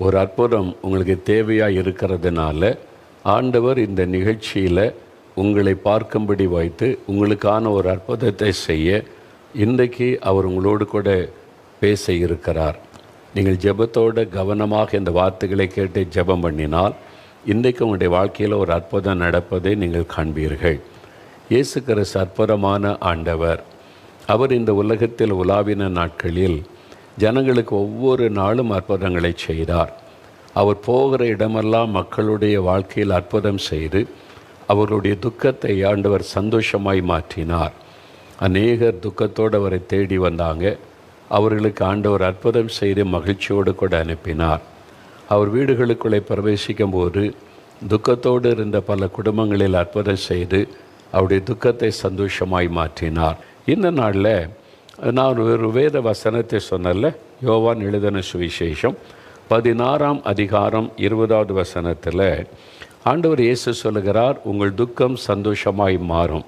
ஒரு அற்புதம் உங்களுக்கு தேவையாக இருக்கிறதுனால ஆண்டவர் இந்த நிகழ்ச்சியில் உங்களை பார்க்கும்படி வைத்து உங்களுக்கான ஒரு அற்புதத்தை செய்ய இன்றைக்கு அவர் உங்களோடு கூட பேச இருக்கிறார். நீங்கள் ஜெபத்தோடு கவனமாக இந்த வார்த்தைகளை கேட்டு ஜெபம் பண்ணினால் இன்றைக்கு உங்களுடைய வாழ்க்கையில் ஒரு அற்புதம் நடப்பதை நீங்கள் காண்பீர்கள். இயேசு கிறிஸ்து அற்புதமான ஆண்டவர். அவர் இந்த உலகத்தில் உலாவின நாட்களில் ஜனங்களுக்கு ஒவ்வொரு நாளும் அற்புதங்களை செய்தார். அவர் போகிற இடமெல்லாம் மக்களுடைய வாழ்க்கையில் அற்புதம் செய்து அவர்களுடைய துக்கத்தை ஆண்டவர் சந்தோஷமாய் மாற்றினார். அநேகர் துக்கத்தோடு அவரை தேடி வந்தாங்க. அவர்களுக்கு ஆண்டவர் அற்புதம் செய்து மகிழ்ச்சியோடு கூட அனுப்பினார். அவர் வீடுகளுக்குள்ளே பிரவேசிக்கும் போது துக்கத்தோடு இருந்த பல குடும்பங்களில் அற்புதம் செய்து அவருடைய துக்கத்தை சந்தோஷமாய் மாற்றினார். இந்த நாளில் நான் ஒரு வேத வசனத்தை சொன்னல, யோவான் எழுதின சுவிசேஷம் 16ஆம் அதிகாரம் 20வது வசனத்தில் ஆண்டவர் இயேசு சொல்லுகிறார், உங்கள் துக்கம் சந்தோஷமாய் மாறும்.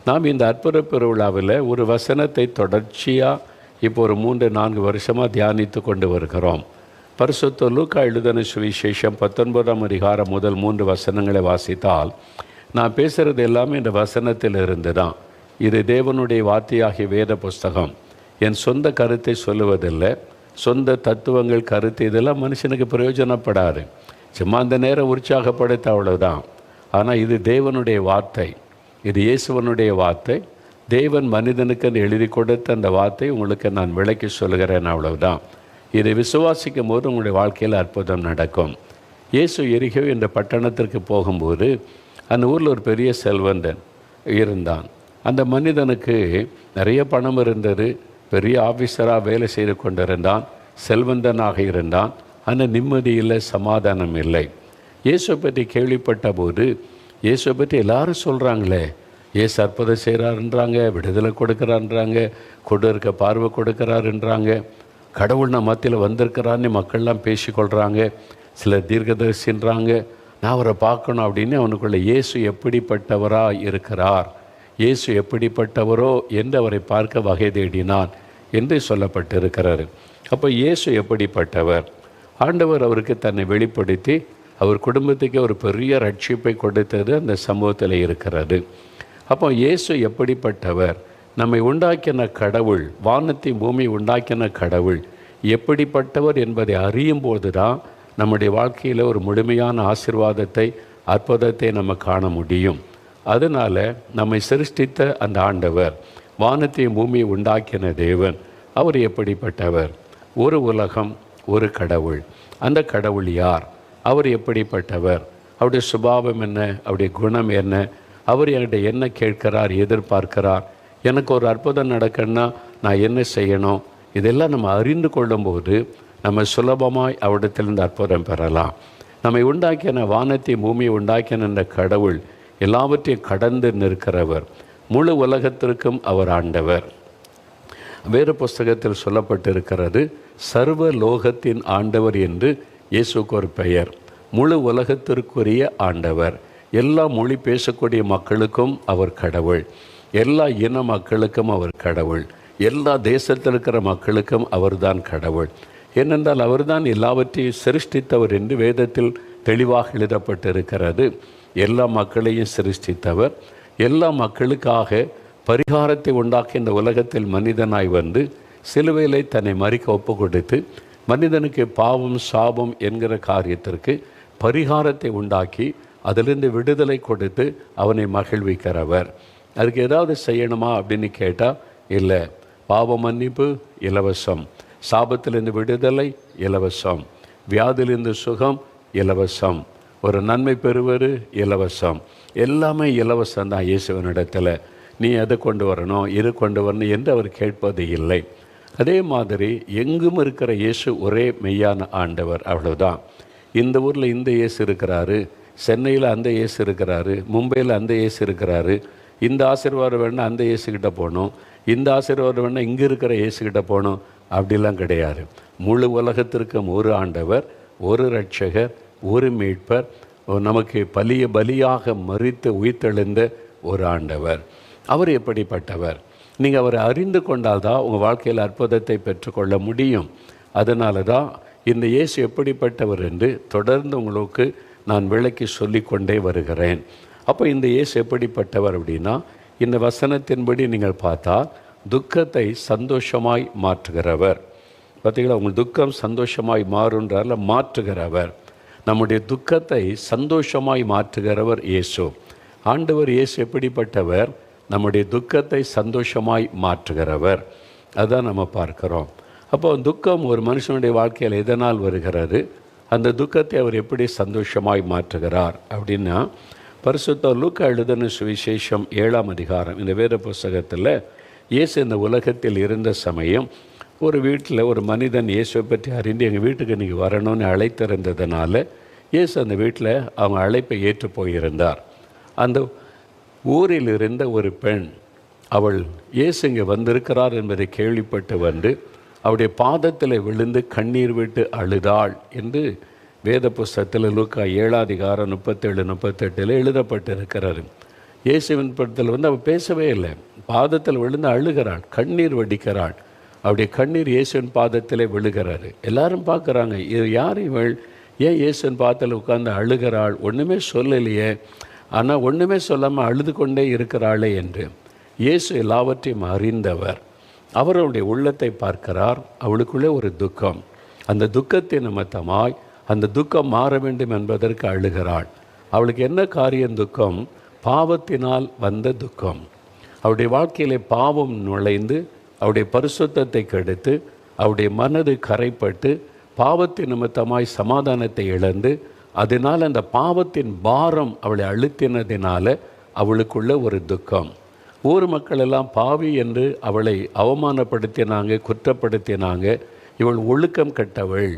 நாம் இந்த அற்புத பெருவிழாவில் ஒரு வசனத்தை தொடர்ச்சியாக இப்போ ஒரு 3-4 வருஷமாக தியானித்து கொண்டு வருகிறோம். பரிசுத்த லூக்கா எழுதின சுவிசேஷம் 19ஆம் அதிகாரம் முதல் 3 வசனங்களை வாசித்தால் நான் பேசுகிறது எல்லாமே இந்த வசனத்தில் இருந்து தான். இது தேவனுடைய வார்த்தையாகிய வேத புஸ்தகம். என் சொந்த கருத்தை சொல்லுவதில்லை, சொந்த தத்துவங்கள் கருத்து இதெல்லாம் மனுஷனுக்கு பிரயோஜனப்படாது. சும்மா அந்த நேரம் உற்சாகப்படுத்த அவ்வளவுதான். ஆனால் இது தேவனுடைய வார்த்தை, இது இயேசுவனுடைய வார்த்தை. தேவன் மனிதனுக்கு எழுதி கொடுத்த அந்த வார்த்தை உங்களுக்கு நான் விளக்கி சொல்கிறேன், அவ்வளவுதான். இதை விசுவாசிக்கும் போது உங்களுடைய வாழ்க்கையில் அற்புதம் நடக்கும். இயேசு எரிகோ என்ற பட்டணத்திற்கு போகும்போது அந்த ஊரில் ஒரு பெரிய செல்வந்தன் இருந்தான். அந்த மனிதனுக்கு நிறைய பணம் இருந்தது, பெரிய ஆஃபீஸராக வேலை செய்து கொண்டிருந்தான், செல்வந்தனாக இருந்தான். ஆனால் நிம்மதி இல்லை, சமாதானம் இல்லை. இயேசுவை பற்றி கேள்விப்பட்ட போது இயேசுவை பற்றி எல்லாரும் சொல்கிறாங்களே, இயேசு அற்புதம் செய்கிறாருன்றாங்க, விடுதலை கொடுக்குறான்றாங்க, கொண்டு இருக்க பார்வை கொடுக்குறாருன்றாங்க, கடவுள் நம்ம மத்தியில் வந்திருக்கிறான்னு மக்கள்லாம் பேசிக்கொள்கிறாங்க, சிலர் தீர்க்கதரிசின்றாங்க. நான் அவரை பார்க்கணும் அப்படின்னு அவனுக்குள்ள இயேசு எப்படிப்பட்டவராக இருக்கிறார், இயேசு எப்படிப்பட்டவரோ என்று அவரை பார்க்க வகை தேடினான் என்று சொல்லப்பட்டிருக்கிறார். அப்போ இயேசு எப்படிப்பட்டவர்? ஆண்டவர் அவருக்கு தன்னை வெளிப்படுத்தி அவர் குடும்பத்துக்கு ஒரு பெரிய ரட்சிப்பை கொடுத்தது அந்த சம்பவத்தில் இருக்கிறது. அப்போ இயேசு எப்படிப்பட்டவர்? நம்மை உண்டாக்கின கடவுள், வானத்தை பூமி உண்டாக்கின கடவுள் எப்படிப்பட்டவர் என்பதை அறியும் போது தான் நம்முடைய வாழ்க்கையில் ஒரு முழுமையான ஆசீர்வாதத்தை, அற்புதத்தை நம்ம காண முடியும். அதனால் நம்மை சிருஷ்டித்த அந்த ஆண்டவர், வானத்தையும் பூமியை உண்டாக்கின தேவன், அவர் எப்படிப்பட்டவர்? ஒரு உலகம், ஒரு கடவுள். அந்த கடவுள் யார்? அவர் எப்படிப்பட்டவர்? அவருடைய சுபாவம் என்ன? அவருடைய குணம் என்ன? அவர் என்கிட்ட என்ன கேட்கிறார், எதிர்பார்க்கிறார்? எனக்கு ஒரு அற்புதம் நடக்கணும்னா நான் என்ன செய்யணும்? இதெல்லாம் நம்ம அறிந்து கொள்ளும்போது நம்ம சுலபமாய் அவரிடத்திலிருந்து அற்புதம் பெறலாம். நம்மை உண்டாக்கின வானத்தையும் பூமியை உண்டாக்கின அந்த கடவுள் எல்லாவற்றையும் கடந்து நிற்கிறவர். முழு உலகத்திற்கும் அவர் ஆண்டவர். வேறு புஸ்தகத்தில் சொல்லப்பட்டிருக்கிறது, சர்வ லோகத்தின் ஆண்டவர் என்று இயேசுக்கு ஒரு பெயர். முழு உலகத்திற்குரிய ஆண்டவர். எல்லா மொழி பேசக்கூடிய மக்களுக்கும் அவர் கடவுள், எல்லா இன மக்களுக்கும் அவர் கடவுள், எல்லா தேசத்தில் இருக்கிற மக்களுக்கும் அவர்தான் கடவுள். ஏனென்றால் அவர்தான் எல்லாவற்றையும் சிருஷ்டித்தவர் என்று வேதத்தில் தெளிவாக எழுதப்பட்டிருக்கிறது. எல்லா மக்களையும் சிருஷ்டித்தவர், எல்லா மக்களுக்காக பரிகாரத்தை உண்டாக்கி இந்த உலகத்தில் மனிதனாய் வந்து சிலுவையிலே தன்னை மறிக்க ஒப்பு கொடுத்து மனிதனுக்கு பாவம் சாபம் என்கிற காரியத்திற்கு பரிகாரத்தை உண்டாக்கி அதிலிருந்து விடுதலை கொடுத்து அவனை மகிழ்விக்கிறவர். அதுக்கு ஏதாவது செய்யணுமா அப்படின்னு கேட்டால் இல்லை. பாவ மன்னிப்பு இலவசம், சாபத்திலிருந்து விடுதலை இலவசம், வியாதிலிருந்து சுகம் இலவசம், ஒரு நன்மை பெறுவது இலவசம், எல்லாமே இலவசம் தான் இயேசுவனிடத்தில். நீ எதை கொண்டு வரணும், இது கொண்டு வரணும் என்று அவர் கேட்பது இல்லை. அதே மாதிரி எங்கும் இருக்கிற இயேசு ஒரே மெய்யான ஆண்டவர், அவ்வளோதான். இந்த ஊரில் இந்த இயேசு இருக்கிறாரு, சென்னையில் அந்த இயேசு இருக்கிறாரு, மும்பையில் அந்த இயேசு இருக்கிறாரு. இந்த ஆசீர்வாதம் வேணால் அந்த இயேசுக்கிட்ட போகணும், இந்த ஆசீர்வாதம் வேணால் இங்கே இருக்கிற இயேசுக்கிட்ட போகணும், அப்படிலாம் கிடையாது. முழு உலகத்திற்கும் ஒரு ஆண்டவர், ஒரு இரட்சகர், ஒரு மீட்பர், நமக்கு பலியாக மரித்து உயிர்த்தெழுந்த ஒரு ஆண்டவர். அவர் எப்படிப்பட்டவர்? நீங்கள் அவரை அறிந்து கொண்டால் தான் உங்கள் வாழ்க்கையில் அற்புதத்தை பெற்றுக்கொள்ள முடியும். அதனால தான் இந்த இயேசு எப்படிப்பட்டவர் என்று தொடர்ந்து உங்களுக்கு நான் விளக்கி சொல்லிக்கொண்டே வருகிறேன். அப்போ இந்த இயேசு எப்படிப்பட்டவர் அப்படின்னா, இந்த வசனத்தின்படி நீங்கள் பார்த்தா துக்கத்தை சந்தோஷமாய் மாற்றுகிறவர். பார்த்தீங்களா, உங்கள் துக்கம் சந்தோஷமாய் மாறுன்றால மாற்றுகிறவர். நம்முடைய துக்கத்தை சந்தோஷமாய் மாற்றுகிறவர் இயேசு. ஆண்டவர் இயேசு எப்படிப்பட்டவர்? நம்முடைய துக்கத்தை சந்தோஷமாய் மாற்றுகிறவர். அதுதான் நம்ம பார்க்குறோம். அப்போ துக்கம் ஒரு மனுஷனுடைய வாழ்க்கையில் எதனால் வருகிறது? அந்த துக்கத்தை அவர் எப்படி சந்தோஷமாய் மாற்றுகிறார் அப்படின்னா, பரிசுத்த லூக்கா எழுதின சுவிசேஷம் 7ஆம் அதிகாரம் இந்த வேத புஸ்தகத்தில் இயேசு இந்த உலகத்தில் இருந்த சமயம் ஒரு வீட்டில் ஒரு மனிதன் இயேசுவை பற்றி அறிந்து எங்கள் வீட்டுக்கு நீங்கள் வரணும்னு அழைத்திருந்ததுனால இயேசு அந்த வீட்டில் அவங்க அழைப்பை ஏற்று போயிருந்தார். அந்த ஊரில் இருந்த ஒரு பெண், அவள் இயேசு இங்கே வந்திருக்கிறார் என்பதை கேள்விப்பட்டு வந்து அவருடைய பாதத்தில் விழுந்து கண்ணீர் விட்டு அழுதாள் என்று வேத புஸ்தகத்தில் லூக்கா 7ஆம் அதிகாரம் 37-38 எழுதப்பட்டிருக்கிறாரு. இயேசுவின் படத்தில் அவள் பேசவே இல்லை, பாதத்தில் விழுந்து அழுகிறாள், கண்ணீர் வடிக்கிறாள். அவருடைய கண்ணீர் இயேசுவின் பாதத்திலே விழுகிறாரு. எல்லாரும் பார்க்குறாங்க, இது யார் இவள்? ஏன் இயேசுவின் பாதத்தில் உட்கார்ந்து அழுகிறாள்? ஒன்றுமே சொல்லலையே, ஆனால் ஒன்றுமே சொல்லாமல் அழுது கொண்டே இருக்கிறாளே என்று. இயேசு எல்லாவற்றையும் அறிந்தவர். அவருடைய உள்ளத்தை பார்க்கிறார். அவளுக்குள்ளே ஒரு துக்கம். அந்த துக்கத்தின் நிமித்தமாய் அந்த துக்கம் மாற வேண்டும் என்பதற்கு அழுகிறாள். அவளுக்கு என்ன காரியம் துக்கம்? பாவத்தினால் வந்த துக்கம். அவருடைய வாழ்க்கையிலே பாவம் நுழைந்து அவருடைய பரிசுத்தத்தை கெடுத்து அவருடைய மனது கரைப்பட்டு பாவத்தின் நிமித்தமாய் சமாதானத்தை இழந்து அதனால் அந்த பாவத்தின் பாரம் அவளை அழுத்தினதினால அவளுக்குள்ள ஒரு துக்கம். ஊர் மக்கள் எல்லாம் பாவி என்று அவளை அவமானப்படுத்தினாங்க, குற்றப்படுத்தினாங்க. இவள் ஒழுக்கம் கெட்டவள்,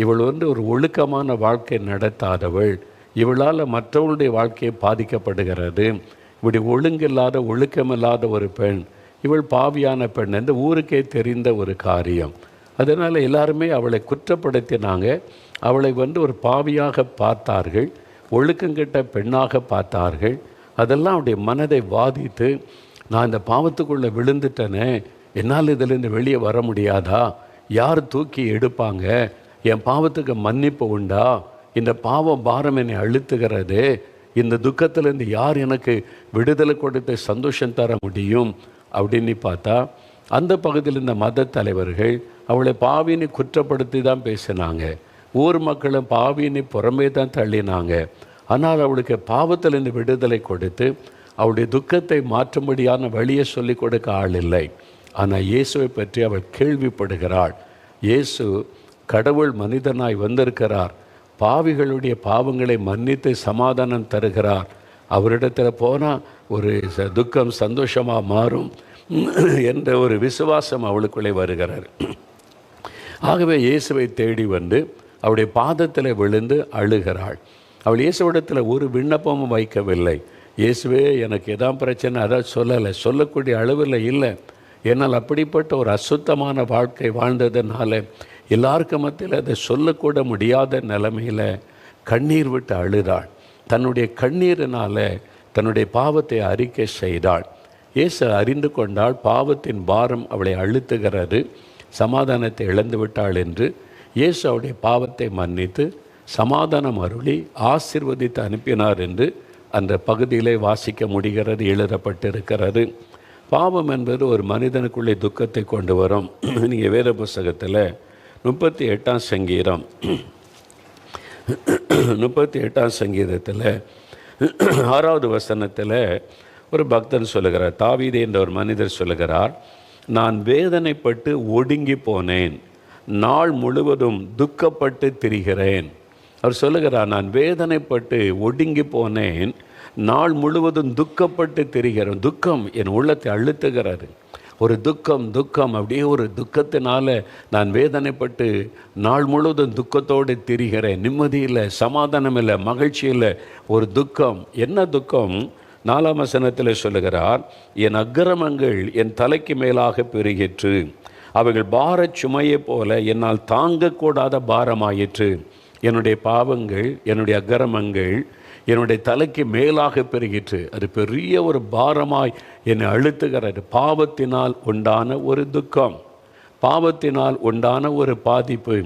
இவள் ஒரு ஒழுக்கமான வாழ்க்கை நடத்தாதவள், இவளால் மற்றவளுடைய வாழ்க்கையை பாதிக்கப்படுகிறது, இப்படி ஒழுங்கில்லாத ஒழுக்கமில்லாத ஒரு பெண், இவள் பாவியான பெண் என்று ஊருக்கே தெரிந்த ஒரு காரியம். அதனால் எல்லாருமே அவளை குற்றப்படுத்தினாங்க. அவளை ஒரு பாவியாக பார்த்தார்கள், ஒழுக்கங்கெட்ட பெண்ணாக பார்த்தார்கள். அதெல்லாம் அவருடைய மனதை வாதித்து, நான் இந்த பாவத்துக்குள்ளே விழுந்துட்டேனே, என்னால் இதிலிருந்து வெளியே வர முடியாதா? யார் தூக்கி எடுப்பாங்க? என் பாவத்துக்கு மன்னிப்பு உண்டா? இந்த பாவம் பாரம் என்னை அழுத்துகிறது. இந்த துக்கத்திலேருந்து யார் எனக்கு விடுதலை கொடுத்து சந்தோஷம் தர முடியும் அப்படின்னு பார்த்தா, அந்த பகுதியில் இந்த மத தலைவர்கள் அவளை பாவினை குற்றப்படுத்தி தான் பேசினாங்க. ஊர் மக்களும் பாவினை புறமே தான் தள்ளினாங்க. ஆனால் அவளுக்கு பாவத்திலிருந்து விடுதலை கொடுத்து அவளுடைய துக்கத்தை மாற்றும்படியான வழியை சொல்லிக் கொடுக்க ஆள் இல்லை. ஆனால் இயேசுவை பற்றி அவள் கேள்விப்படுகிறாள். இயேசு கடவுள் மனிதனாய் வந்திருக்கிறார், பாவிகளுடைய பாவங்களை மன்னித்து சமாதானம் தருகிறார். அவரிடத்தில் போனால் ஒரு துக்கம் சந்தோஷமாக மாறும் என்ற ஒரு விசுவாசம் அவளுக்குள்ளே வருகிறார். ஆகவே இயேசுவை தேடி வந்து அவருடைய பாதத்தில் விழுந்து அழுகிறாள். அவள் இயேசுவிடத்தில் ஒரு விண்ணப்பமும் வைக்கவில்லை. இயேசுவே எனக்கு எதான் பிரச்சனை அதான் சொல்லலை, சொல்லக்கூடிய அளவில் இல்லை. ஏன்னால் அப்படிப்பட்ட ஒரு அசுத்தமான வாழ்க்கை வாழ்ந்ததுனால எல்லாருக்கும் மத்தியில் அதை சொல்லக்கூட முடியாத நிலைமையில் கண்ணீர் விட்டு அழுதாள். தன்னுடைய கண்ணீரினால் தன்னுடைய பாவத்தை அறிக்கை செய்தாள். இயேசு அறிந்து கொண்டால் பாவத்தின் பாரம் அவளை அழுத்துகிறது, சமாதானத்தை இழந்து விட்டாள் என்று இயேசு அவருடைய பாவத்தை மன்னித்து சமாதானம் அருளி ஆசீர்வதித்து அனுப்பினார் என்று அந்த பகுதியிலே வாசிக்க முடிகிறது, எழுதப்பட்டிருக்கிறது. பாவம் என்பது ஒரு மனிதனுக்குள்ளே துக்கத்தை கொண்டு வரும். நீங்கள் வேத புஸ்தகத்தில் 38ஆம் சங்கீதம் 38ஆம் சங்கீதத்தில் 6வது வசனத்தில் ஒரு பக்தன் சொல்லுகிறார், தாவீது என்ற ஒரு மனிதர் சொல்லுகிறார், நான் வேதனைப்பட்டு ஒடுங்கி போனேன், நாள் முழுவதும் துக்கப்பட்டு திரிகிறேன். அவர் சொல்லுகிறார், நான் வேதனைப்பட்டு ஒடுங்கி போனேன், நாள் முழுவதும் துக்கப்பட்டு திரிகிறேன். துக்கம் என் உள்ளத்தை அழுத்துகிறது. ஒரு துக்கம் அப்படியே ஒரு துக்கத்தினால நான் வேதனைப்பட்டு நாள் முழுவதும் துக்கத்தோடு திரிகிறேன். நிம்மதி இல்லை, சமாதானம் இல்லை, மகிழ்ச்சி இல்லை, ஒரு துக்கம். என்ன துக்கம்? 4ஆம் வசனத்தில் சொல்லுகிறார், என் அக்கிரமங்கள் என் தலைக்கு மேலாக பெருகிற்று, அவைகள் பாரச் சுமையை போல என்னால் தாங்கக்கூடாத பாரமாயிற்று. என்னுடைய பாவங்கள், என்னுடைய அக்கிரமங்கள் என்னுடைய தலைக்கு மேலாக பெருகிற்று. அது பெரிய ஒரு பாரமாய் என்னை அழுத்துகிறது. பாவத்தினால் உண்டான ஒரு துக்கம், பாவத்தினால் உண்டான ஒரு பாதிப்பு.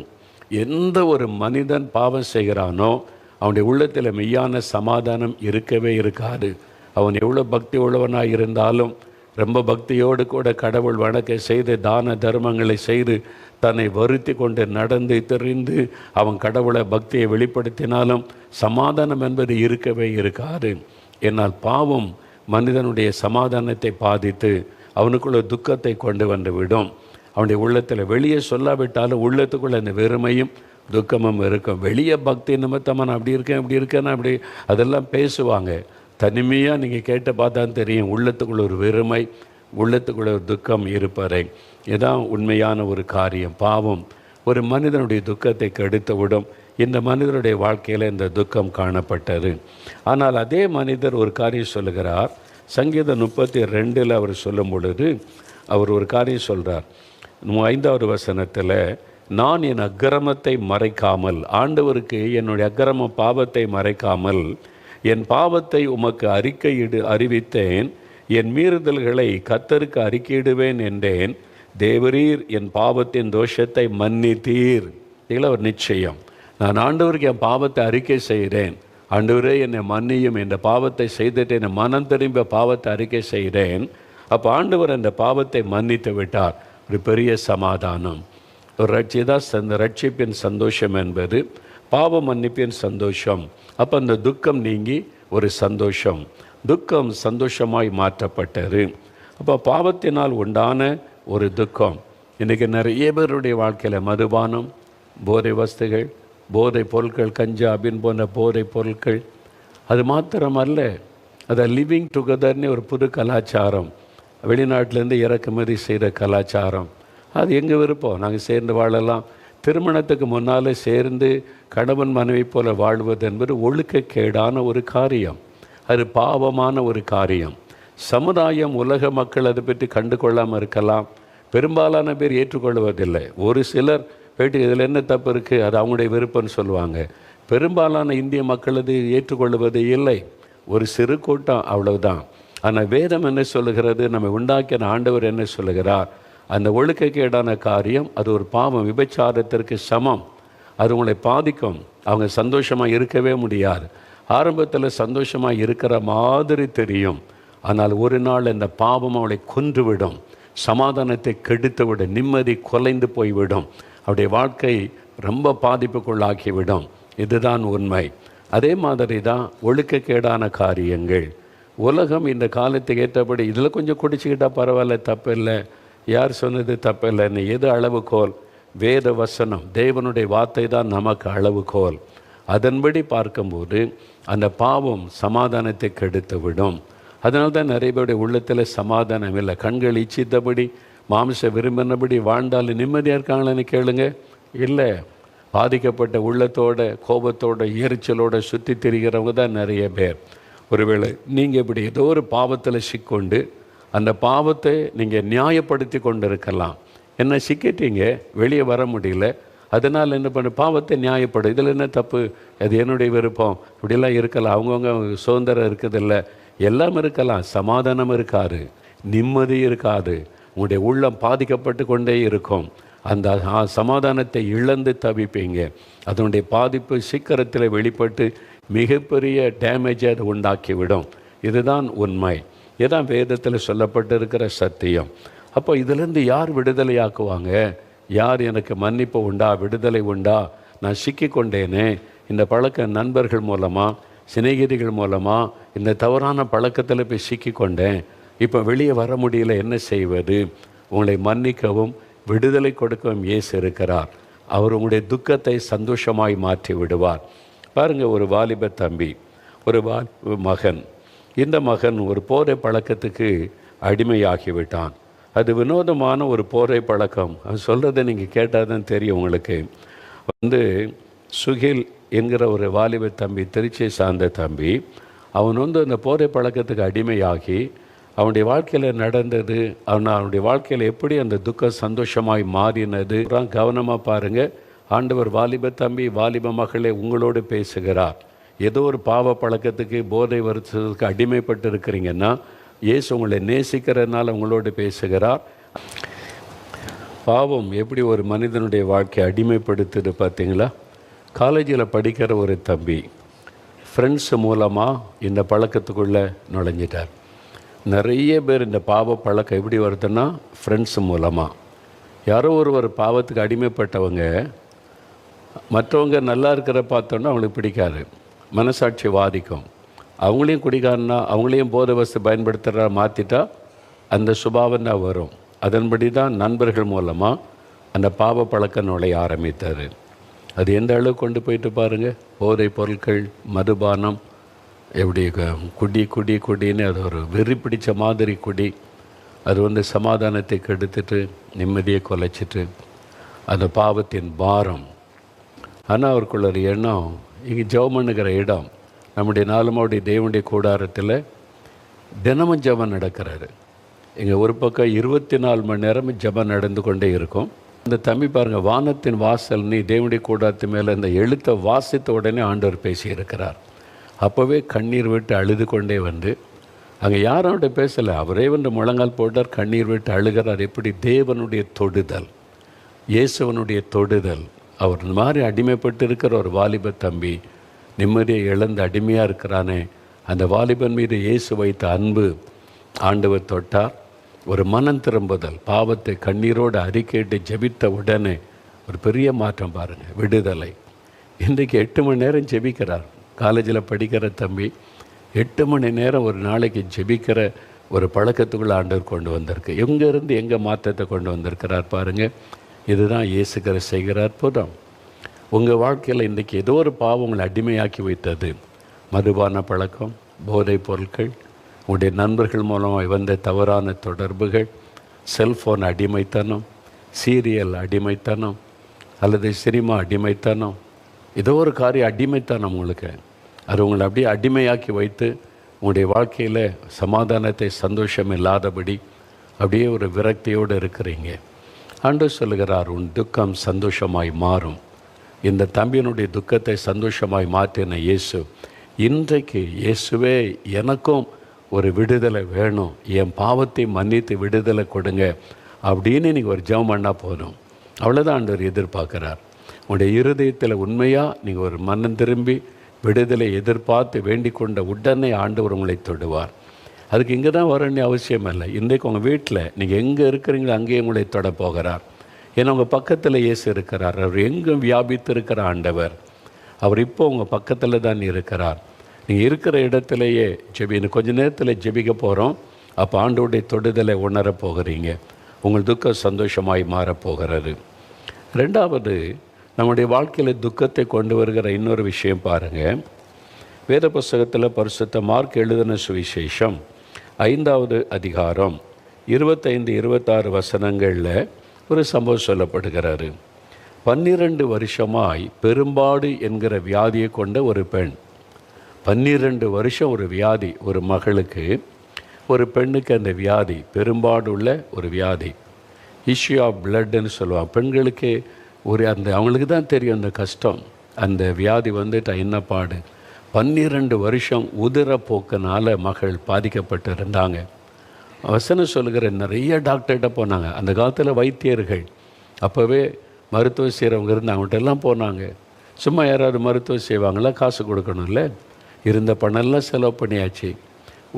எந்த ஒரு மனிதன் பாவம் செய்கிறானோ அவனுடைய உள்ளத்தில் மெய்யான சமாதானம் இருக்கவே இருக்காது. அவன் எவ்வளோ பக்தி உள்ளவனாக இருந்தாலும், ரொம்ப பக்தியோடு கூட கடவுள் வணக்க செய்து தான தர்மங்களை செய்து தன்னை வருத்தி கொண்டு நடந்து தெரிந்து அவன் கடவுளை பக்தியை வெளிப்படுத்தினாலும் சமாதானம் என்பது இருக்கவே இருக்காது. என்னால் பாவம் மனிதனுடைய சமாதானத்தை பாதித்து அவனுக்குள்ள துக்கத்தை கொண்டு வந்து விடும். அவனுடைய உள்ளத்தில் வெளியே சொல்லாவிட்டாலும் உள்ளத்துக்குள்ள அந்த வெறுமையும் துக்கமும் இருக்கும். வெளியே பக்தி நிமித்தமாக நான் அப்படி இருக்கேன் அப்படி அதெல்லாம் பேசுவாங்க. தனிமையாக நீங்கள் கேட்டு பார்த்தா தெரியும், உள்ளத்துக்குள்ள ஒரு வெறுமை, உள்ளத்துக்குள்ள ஒரு துக்கம் இருப்பதை. இதுதான் உண்மையான ஒரு காரியம். பாவம் ஒரு மனிதனுடைய துக்கத்தை கெடுத்து விடும். இந்த மனிதனுடைய வாழ்க்கையில் இந்த துக்கம் காணப்பட்டது. ஆனால் அதே மனிதர் ஒரு காரியம் சொல்லுகிறார். சங்கீதம் 32 அவர் சொல்லும் பொழுது அவர் ஒரு காரியம் சொல்கிறார். 5வது வசனத்தில், நான் என் அக்கிரமத்தை மறைக்காமல், ஆண்டவருக்கு என்னுடைய அக்கிரம பாவத்தை மறைக்காமல் என் பாவத்தை உமக்கு அறிவித்தேன், என் மீறுதல்களை கர்த்தருக்கு அறிக்கையிடுவேன் என்றேன். தேவரீர் என் பாவத்தின் தோஷத்தை மன்னித்தீர். இதில் ஒரு நிச்சயம், நான் ஆண்டவருக்கு என் பாவத்தை அறிக்கை செய்கிறேன், ஆண்டவரே என்னை மன்னியும், இந்த பாவத்தை செய்துட்டு என்னை மனம் திரும்ப பாவத்தை அறிக்கை செய்கிறேன். அப்போ ஆண்டவர் அந்த பாவத்தை மன்னித்து விட்டார். ஒரு பெரிய சமாதானம். ஒரு அந்த ரட்சிப்பின் சந்தோஷம் என்பது பாவ மன்னிப்பின் சந்தோஷம். அப்போ அந்த துக்கம் நீங்கி ஒரு சந்தோஷம், துக்கம் சந்தோஷமாய் மாற்றப்பட்டது. அப்போ பாவத்தினால் உண்டான ஒரு துக்கம். இன்றைக்கி நிறைய பேருடைய வாழ்க்கையில் மதுபானம், போதை வஸ்துகள், போதை பொருட்கள், கஞ்சா அபின் போன்ற போதை பொருட்கள். அது மாத்திரமல்ல, அதை லிவிங் டுகெதர்னு ஒரு புது கலாச்சாரம், வெளிநாட்டிலேருந்து இறக்குமதி செய்த கலாச்சாரம். அது எங்கள் விருப்பம், நாங்கள் சேர்ந்து வாழலாம். திருமணத்துக்கு முன்னால் சேர்ந்து கணவன் மனைவி போல வாழ்வது என்பது ஒழுக்கக்கேடான ஒரு காரியம், அது பாவமான ஒரு காரியம். சமுதாயம், உலக மக்கள் அதை பற்றி கண்டு கொள்ளாமல் இருக்கலாம். பெரும்பாலான பேர் ஏற்றுக்கொள்வதில்லை. ஒரு சிலர் போய்ட்டு இதில் என்ன தப்பு இருக்குது, அது அவங்களுடைய விருப்பம்னு சொல்லுவாங்க. பெரும்பாலான இந்திய மக்கள் அது ஏற்றுக்கொள்வது இல்லை, ஒரு சிறு கூட்டம், அவ்வளவுதான். ஆனால் வேதம் என்ன சொல்லுகிறது, நம்ம உண்டாக்கின ஆண்டவர் என்ன சொல்லுகிறார், அந்த ஒழுக்கக்கேடான காரியம் அது ஒரு பாவம், விபச்சாரத்திற்கு சமம். அது உங்களை பாதிக்கும். அவங்க சந்தோஷமாக இருக்கவே முடியாது. ஆரம்பத்தில் சந்தோஷமாக இருக்கிற மாதிரி தெரியும், ஆனால் ஒரு நாள் இந்த பாவம் அவளை கொன்றுவிடும், சமாதானத்தை கெடுத்துவிடும், நிம்மதி குலைந்து போய்விடும், அவருடைய வாழ்க்கை ரொம்ப பாதிப்புக்குள்ளாக்கிவிடும். இதுதான் உண்மை. அதே மாதிரி தான் ஒழுக்கக்கேடான காரியங்கள். உலகம் இந்த காலத்துக்கு ஏற்றபடி இதில் கொஞ்சம் குடிச்சிக்கிட்டால் பரவாயில்ல, தப்பில்லை, யார் சொன்னது தப்பில்லைன்னு. எது அளவுகோல்? வேத வசனம், தேவனுடைய வார்த்தை தான் நமக்கு அளவுகோல். அதன்படி பார்க்கும்போது அந்த பாவம் சமாதானத்தை கெடுத்து விடும். அதனால தான் நிறைய பேருடைய உள்ளத்தில் சமாதானம் இல்லை. கண்கள் இச்சித்தபடி, மாமிச விரும்பினபடி வாழ்ந்தாலும் நிம்மதியாக இருக்காங்களேன்னு கேளுங்க, இல்லை. பாதிக்கப்பட்ட உள்ளத்தோட, கோபத்தோட, எரிச்சலோடு சுற்றி திரிகிறவங்க தான் நிறைய பேர். ஒருவேளை நீங்கள் இப்படி ஏதோ ஒரு பாவத்தில் சிக்கொண்டு அந்த பாவத்தை நீங்கள் நியாயப்படுத்தி கொண்டு இருக்கலாம். என்ன சிக்கிட்டீங்க, வெளியே வர முடியல, அதனால் என்ன பண்ண, பாவத்தை நியாயப்படும். இதில் என்ன தப்பு, அது என்னுடைய விருப்பம், இப்படிலாம் இருக்கலாம், அவங்கவுங்க சுதந்திரம் இருக்குதில்ல, எல்லாம் இருக்கலாம். சமாதானம் இருக்காது, நிம்மதி இருக்காது, உங்களுடைய உள்ளம் பாதிக்கப்பட்டு கொண்டே இருக்கும். அந்த சமாதானத்தை இழந்து தவிப்பீங்க. அதனுடைய பாதிப்பு சீக்கிரத்தில் வெளிப்பட்டு மிகப்பெரிய டேமேஜை அது உண்டாக்கிவிடும். இதுதான் உண்மை. இதுதான் வேதத்தில் சொல்லப்பட்டிருக்கிற சத்தியம். அப்போ இதிலேருந்து யார் விடுதலையாக்குவாங்க? யார் எனக்கு மன்னிப்பு உண்டா, விடுதலை உண்டா? நான் சிக்கிக்கொண்டேனே, இந்த பழக்க நண்பர்கள் மூலமாக, சிநேகிதிகள் மூலமாக இந்த தவறான பழக்கத்தில் போய் சிக்கிக்கொண்டேன், இப்போ வெளியே வர முடியல, என்ன செய்வது? உங்களை மன்னிக்கவும் விடுதலை கொடுக்கவும் இயேசு இருக்கிறார். அவர் உங்களுடைய துக்கத்தை சந்தோஷமாய் மாற்றி விடுவார். பாருங்கள், ஒரு வாலிப தம்பி, ஒரு மகன். இந்த மகன் ஒரு போதை பழக்கத்துக்கு அடிமையாகிவிட்டான். அது வினோதமான ஒரு போதை பழக்கம். அது சொல்கிறத நீங்கள் கேட்டால் தான் தெரியும் உங்களுக்கு. சுகில் என்கிற ஒரு வாலிப தம்பி, திருச்சியை சார்ந்த தம்பி, அவன் அந்த போதை பழக்கத்துக்கு அடிமையாகி அவனுடைய வாழ்க்கையில் நடந்தது, அவனுடைய வாழ்க்கையில் எப்படி அந்த துக்கம் சந்தோஷமாய் மாறினது கவனமாக பாருங்கள். ஆண்டவர் வாலிப தம்பி, வாலிப மகளே உங்களோடு பேசுகிறார். ஏதோ ஒரு பாவ பழக்கத்துக்கு, போதை வருத்தத்துக்கு அடிமைப்பட்டு இருக்கிறீங்கன்னா, இயேசு உங்களை நேசிக்கிறதுனால உங்களோடு பேசுகிறார். பாவம் எப்படி ஒரு மனிதனுடைய வாழ்க்கையை அடிமைப்படுத்துது பார்த்தீங்களா? காலேஜில் படிக்கிற ஒரு தம்பி ஃப்ரெண்ட்ஸு மூலமாக இந்த பழக்கத்துக்குள்ளே நுழைஞ்சிட்டார். நிறைய பேர் இந்த பாவ பழக்கம் எப்படி வருதுன்னா ஃப்ரெண்ட்ஸு மூலமாக. யாரோ ஒரு பாவத்துக்கு அடிமைப்பட்டவங்க மற்றவங்க நல்லா இருக்கிற பார்த்தோன்னா அவங்களுக்கு பிடிக்காது, மனசாட்சி வாதிக்கும். அவங்களையும் குடிக்காரனா அவங்களையும் போதை வசதி பயன்படுத்துகிறா மாற்றிட்டா அந்த சுபாவம் தான் வரும். அதன்படி தான் நண்பர்கள் மூலமாக அந்த பாவ பழக்கம் நுழைய ஆரம்பித்தார். அது எந்த அளவுக்கு கொண்டு போயிட்டு பாருங்கள். போதை பொருட்கள், மதுபானம், எப்படி குடி குடி குடின்னு அது ஒரு வெறி பிடிச்ச மாதிரி குடி. அது சமாதானத்தை கெடுத்துட்டு நிம்மதியை குலைச்சிட்டு அந்த பாவத்தின் பாரம். ஆனால் அவருக்குள்ள ஒரு எண்ணம், இங்கே ஜெபம் பண்ணுகிற இடம் நம்முடைய நாலுமாவுடைய தேவனுடைய கூடாரத்தில் தினமும் ஜெபம் நடக்கிறாரு. இங்கே ஒரு பக்கம் 24 மணி நேரமும் ஜெபம் நடந்து கொண்டே இருக்கும். இந்த தம்பி பாருங்கள், வானத்தின் வாசல் நீ தேவனுடைய கூடாரத்து மேலே இந்த எழுத்தை வாசித்த உடனே ஆண்டவர் பேசியிருக்கிறார். அப்போவே கண்ணீர் விட்டு அழுது கொண்டே அங்கே யாரோட பேசலை, அவரே முழங்கால் போட்டார், கண்ணீர் விட்டு அழுகிறார். எப்படி தேவனுடைய தொடுதல், இயேசுவனுடைய தொடுதல். அவர் இந்த மாதிரி அடிமைப்பட்டு இருக்கிற ஒரு வாலிப தம்பி நிம்மதியை இழந்து அடிமையாக இருக்கிறானே, அந்த வாலிபன் மீது இயேசு வைத்த அன்பு ஆண்டவர் தொட்டார். ஒரு மனம் திரும்புதல், பாவத்தை கண்ணீரோடு அறிக்கையிட்டு ஜெபித்த உடனே ஒரு பெரிய மாற்றம் பாருங்கள், விடுதலை. இன்றைக்கு 8 மணி நேரம் ஜெபிக்கிறார். காலேஜில் படிக்கிற தம்பி 8 மணி நேரம் ஒரு நாளைக்கு ஜெபிக்கிற ஒரு பழக்கத்துக்குள்ளே ஆண்டவர் கொண்டு வந்திருக்கு. எங்கேருந்து எங்கே மாற்றத்தை கொண்டு வந்திருக்கிறார் பாருங்கள். இதுதான் இயேசுகிற செய்கிற அற்புதம். உங்கள் வாழ்க்கையில் இன்றைக்கி ஏதோ ஒரு பாவம் உங்களை அடிமையாக்கி வைத்தது. மதுபான பழக்கம், போதை பொருட்கள், உங்களுடைய நண்பர்கள் மூலமாக வந்த தவறான தொடர்புகள், செல்ஃபோன் அடிமைத்தனம், சீரியல் அடிமைத்தனம், அல்லது சினிமா அடிமைத்தனம், ஏதோ ஒரு காரிய அடிமைத்தனம் உங்களுக்கு. அது உங்களை அப்படியே அடிமையாக்கி வைத்து உங்களுடைய வாழ்க்கையில் சமாதானத்தை, சந்தோஷம் இல்லாதபடி அப்படியே ஒரு விரக்தியோடு இருக்கிறீங்க. ஆண்டவர் சொல்லுகிறார், உன் துக்கம் சந்தோஷமாய் மாறும். இந்த தம்பியினுடைய துக்கத்தை சந்தோஷமாய் மாற்றின இயேசு, இன்றைக்கு இயேசுவே எனக்கும் ஒரு விடுதலை வேணும், என் பாவத்தை மன்னித்து விடுதலை கொடுங்க அப்படின்னு நீங்கள் ஒரு ஜெபம் பண்ணால் போதும். அவ்வளோதான் ஆண்டவர் எதிர்பார்க்குறார். உங்களுடைய இருதயத்தில் உண்மையாக நீங்கள் ஒரு மனம் திரும்பி விடுதலை எதிர்பார்த்து வேண்டிக் கொண்ட உடனே ஆண்டவர் உங்களை தொடுவார். அதுக்கு இங்கே தான் வரணும்னு அவசியம் இல்லை. இன்றைக்கு உங்கள் வீட்டில் நீங்கள் எங்கே இருக்கிறீங்களோ அங்கேயே உங்களை தொட போகிறார். ஏன்னா உங்கள் பக்கத்தில் இயேசு இருக்கிறார். அவர் எங்கும் வியாபித்து இருக்கிற ஆண்டவர். அவர் இப்போ உங்கள் பக்கத்தில் தான் இருக்கிறார். நீங்கள் இருக்கிற இடத்துலையே இன்னும் கொஞ்சம் நேரத்தில் ஜெபிக்க போகிறோம். அப்போ ஆண்டவருடைய தொடுதலை உணரப் போகிறீங்க. உங்கள் துக்கம் சந்தோஷமாய் மாறப்போகிறது. ரெண்டாவது, நம்முடைய வாழ்க்கையில் துக்கத்தை கொண்டு வருகிற இன்னொரு விஷயம் பாருங்கள். வேத புஸ்தகத்தில் பரிசுத்த மார்க் எழுதின சுவிசேஷம் 5வது அதிகாரம் 25-26 வசனங்களில் ஒரு சம்பவம் சொல்லப்படுகிறாரு. 12 வருஷமாய் பெரும்பாடு என்கிற வியாதியை கொண்ட ஒரு பெண். 12 வருஷம் ஒரு வியாதி, ஒரு மகளுக்கு, ஒரு பெண்ணுக்கு அந்த வியாதி, பெரும்பாடு உள்ள ஒரு வியாதி, இஷ்யூ ஆஃப் பிளட்னு சொல்லுவாங்க. பெண்களுக்கு அவங்களுக்கு தான் தெரியும் அந்த கஷ்டம். அந்த வியாதி என்ன பாடு. 12 வருஷம் உதிரப்போக்கினால் மகள் பாதிக்கப்பட்டு இருந்தாங்க. வசனம் சொல்லுகிற நிறைய டாக்டர்கிட்ட போனாங்க. அந்த காலத்தில் வைத்தியர்கள் அப்போவே மருத்துவம் செய்கிறவங்க இருந்து அவங்கள்ட்ட எல்லாம் போனாங்க. சும்மா யாராவது மருத்துவம் செய்வாங்களா? காசு கொடுக்கணும்ல. இருந்த பணம்லாம் செலவு பண்ணியாச்சு.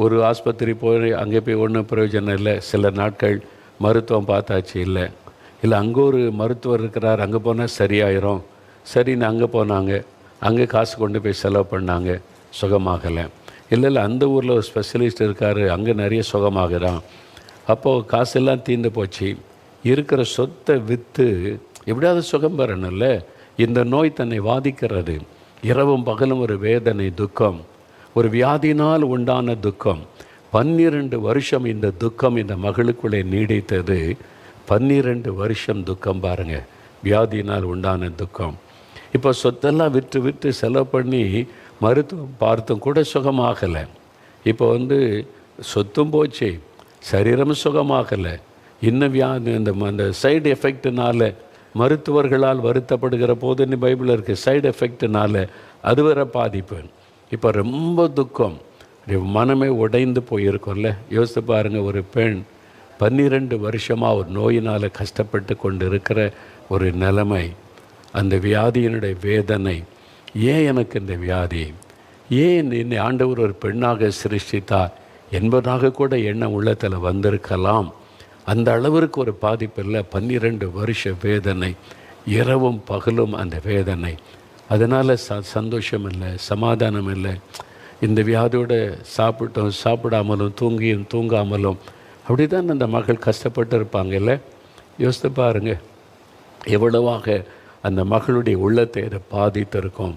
ஒரு ஆஸ்பத்திரி போய் அங்கே போய் ஒன்றும் பிரயோஜனம் இல்லை. சில நாட்கள் மருத்துவம் பார்த்தாச்சு, இல்லை அங்கே ஒரு மருத்துவர் இருக்கிறார், அங்கே போனால் சரியாயிரும், சரின்னு அங்கே போனாங்க. அங்கே காசு கொண்டு போய் செலவு பண்ணாங்க, சுகமாகலை. இல்லை அந்த ஊரில் ஒரு ஸ்பெஷலிஸ்ட் இருக்கார், அங்கே நிறைய சுகமாகறான். அப்போது காசெல்லாம் தீர்ந்து போச்சு. இருக்கிற சொத்தை விற்று எப்படியாவது சுகம் பெறணும்ல. இந்த நோய் தன்னை வாதிக்கிறது. இரவும் பகலும் ஒரு வேதனை, துக்கம், ஒரு வியாதினால் உண்டான துக்கம். 12 வருஷம் இந்த துக்கம் இந்த மகளுக்குள்ளே நீடித்தது. 12 வருஷம் துக்கம் பாருங்கள், வியாதியினால் உண்டான துக்கம். இப்போ சொத்தெல்லாம் விற்று செலவு பண்ணி மருத்துவம் பார்த்தும் கூட சுகமாகலை. இப்போ சொத்தும் போச்சு, சரீரமும் சுகமாகலை. இன்னும் வியாதி அந்த சைடு எஃபெக்டினால் மருத்துவர்களால் வருத்தப்படுகிற போதுன்னு பைபிள் இருக்குது. சைடு எஃபெக்டினால் அது வர பாதிப்பு. இப்போ ரொம்ப துக்கம், மனமே உடைந்து போயிருக்கும்ல. யோசித்து பாருங்கள், ஒரு பெண் 12 வருஷமாக ஒரு நோயினால் கஷ்டப்பட்டு கொண்டு இருக்கிற ஒரு நிலைமை, அந்த வியாதியினுடைய வேதனை, ஏன் எனக்கு இந்த வியாதி, ஏன் என்னை ஆண்டவர் ஒரு பெண்ணாக சிருஷ்டித்தார் என்பதாக கூட எண்ணம் உள்ளத்தில் வந்திருக்கலாம். அந்த அளவிற்கு ஒரு பாதிப்பு இல்லை. 12 வருஷ வேதனை, இரவும் பகலும் அந்த வேதனை. அதனால் சந்தோஷம் இல்லை, சமாதானம் இல்லை. இந்த வியாதியோடு சாப்பிடாமலும் தூங்காமலும் அப்படி தான் அந்த மகள் கஷ்டப்பட்டு இருப்பாங்க இல்லை? யோசித்து பாருங்க, எவ்வளவாக அந்த மகளுடைய உள்ளத்தை அதை பாதித்திருக்கும்.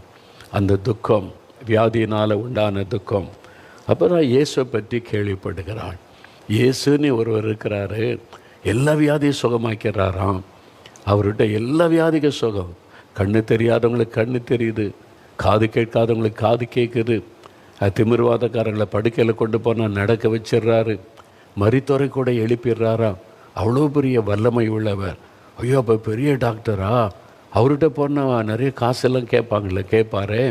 அந்த துக்கம், வியாதியினால் உண்டான துக்கம். அப்புறம் இயேசுவை பற்றி கேள்விப்படுகிறாள். இயேசுன்னு ஒருவர் இருக்கிறாரு, எல்லா வியாதியும் சுகமாக்கிறாராம். அவர்கிட்ட எல்லா வியாதிக்கும் சுகம். கண்ணு தெரியாதவங்களுக்கு கண்ணு தெரியுது, காது கேட்காதவங்களுக்கு காது கேட்குது. திமிர்வாதக்காரங்களை படுக்கையில் கொண்டு போனால் நடக்க வச்சிடுறாரு, மரித்தோரை கூட எழுப்பிடுறாராம். அவ்வளோ பெரிய வல்லமை உள்ளவர். ஐயோ, அப்போ பெரிய டாக்டரா? அவர்கிட்ட போனால் நிறைய காசெல்லாம் கேட்பாரே.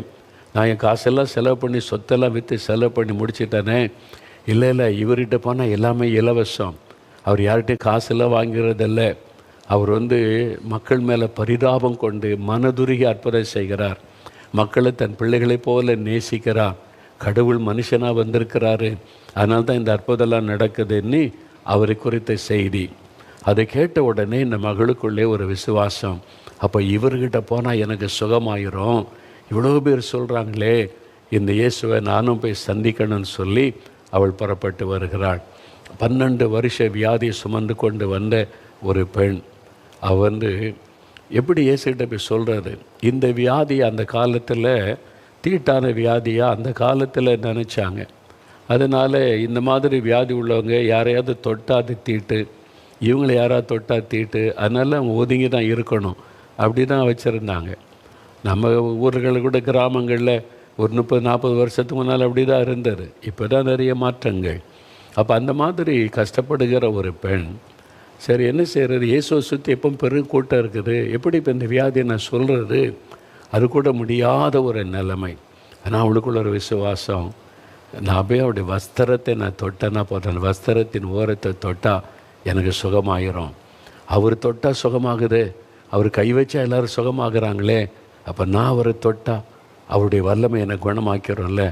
நான் என் காசெல்லாம் செலவு பண்ணி சொத்தெல்லாம் விற்று செலவு பண்ணி முடிச்சிட்டேனே. இல்லை, இவர்கிட்ட போனால் எல்லாமே இலவசம். அவர் யார்கிட்டையும் காசெல்லாம் வாங்கிறதில்ல. அவர் மக்கள் மேலே பரிதாபம் கொண்டு மனதுருகி அற்புதம் செய்கிறார். மக்களை தன் பிள்ளைகளைப் போல நேசிக்கிறார். கடவுள் மனுஷனாக வந்திருக்கிறாரு, அதனால தான் இந்த அற்புதம்லாம் நடக்குதுன்னு அவரை குறித்த செய்தி. அதை கேட்ட உடனே இந்த மகளுக்குள்ளே ஒரு விசுவாசம். அப்போ இவர்கிட்ட போனால் எனக்கு சுகமாயிரும், இவ்வளோ பேர் சொல்கிறாங்களே, இந்த இயேசுவை நானும் போய் சந்திக்கணும்னு சொல்லி அவள் புறப்பட்டு வருகிறாள். 12 வருஷ வியாதியை சுமந்து கொண்டு வந்த ஒரு பெண். அவள் எப்படி இயேசுகிட்ட போய் சொல்கிறது? இந்த வியாதி அந்த காலத்தில் தீட்டான வியாதியாக அந்த காலத்தில் நினச்சாங்க. அதனால் இந்த மாதிரி வியாதி உள்ளவங்க யாரையாவது தொட்டால் அது தீட்டு, இவங்களை யாராவது தொட்டால் தீட்டு, அதனால் அவங்க ஒதுங்கி தான் இருக்கணும், அப்படி தான் வச்சுருந்தாங்க. நம்ம ஊர்களில் கூட கிராமங்களில் ஒரு 30-40 வருஷத்துக்கு முன்னால் அப்படி தான் இருந்தது. இப்போ தான் நிறைய மாற்றங்கள். அப்போ அந்த மாதிரி கஷ்டப்படுகிற ஒரு பெண், சரி என்ன செய்கிறது, இயேசுவை சுற்றி எப்போ பெரும் கூட்டம் இருக்குது, எப்படி இப்போ இந்த வியாதியை நான் சொல்கிறது? அது கூட முடியாத ஒரு நிலைமை. ஆனால் அவளுக்குள்ள ஒரு விசுவாசம். நான் போய் அவருடைய வஸ்திரத்தை நான் தொட்டேன்னா போட்டேன், வஸ்திரத்தின் ஓரத்தை தொட்டால் எனக்கு சுகமாயிரும். அவர் தொட்டால் சுகமாகுது, அவர் கை வச்சா எல்லோரும் சுகமாகறாங்களே, அப்போ நான் அவரை தொட்டால் அவருடைய வல்லமை என்னை குணமாக்கிறோம்ல.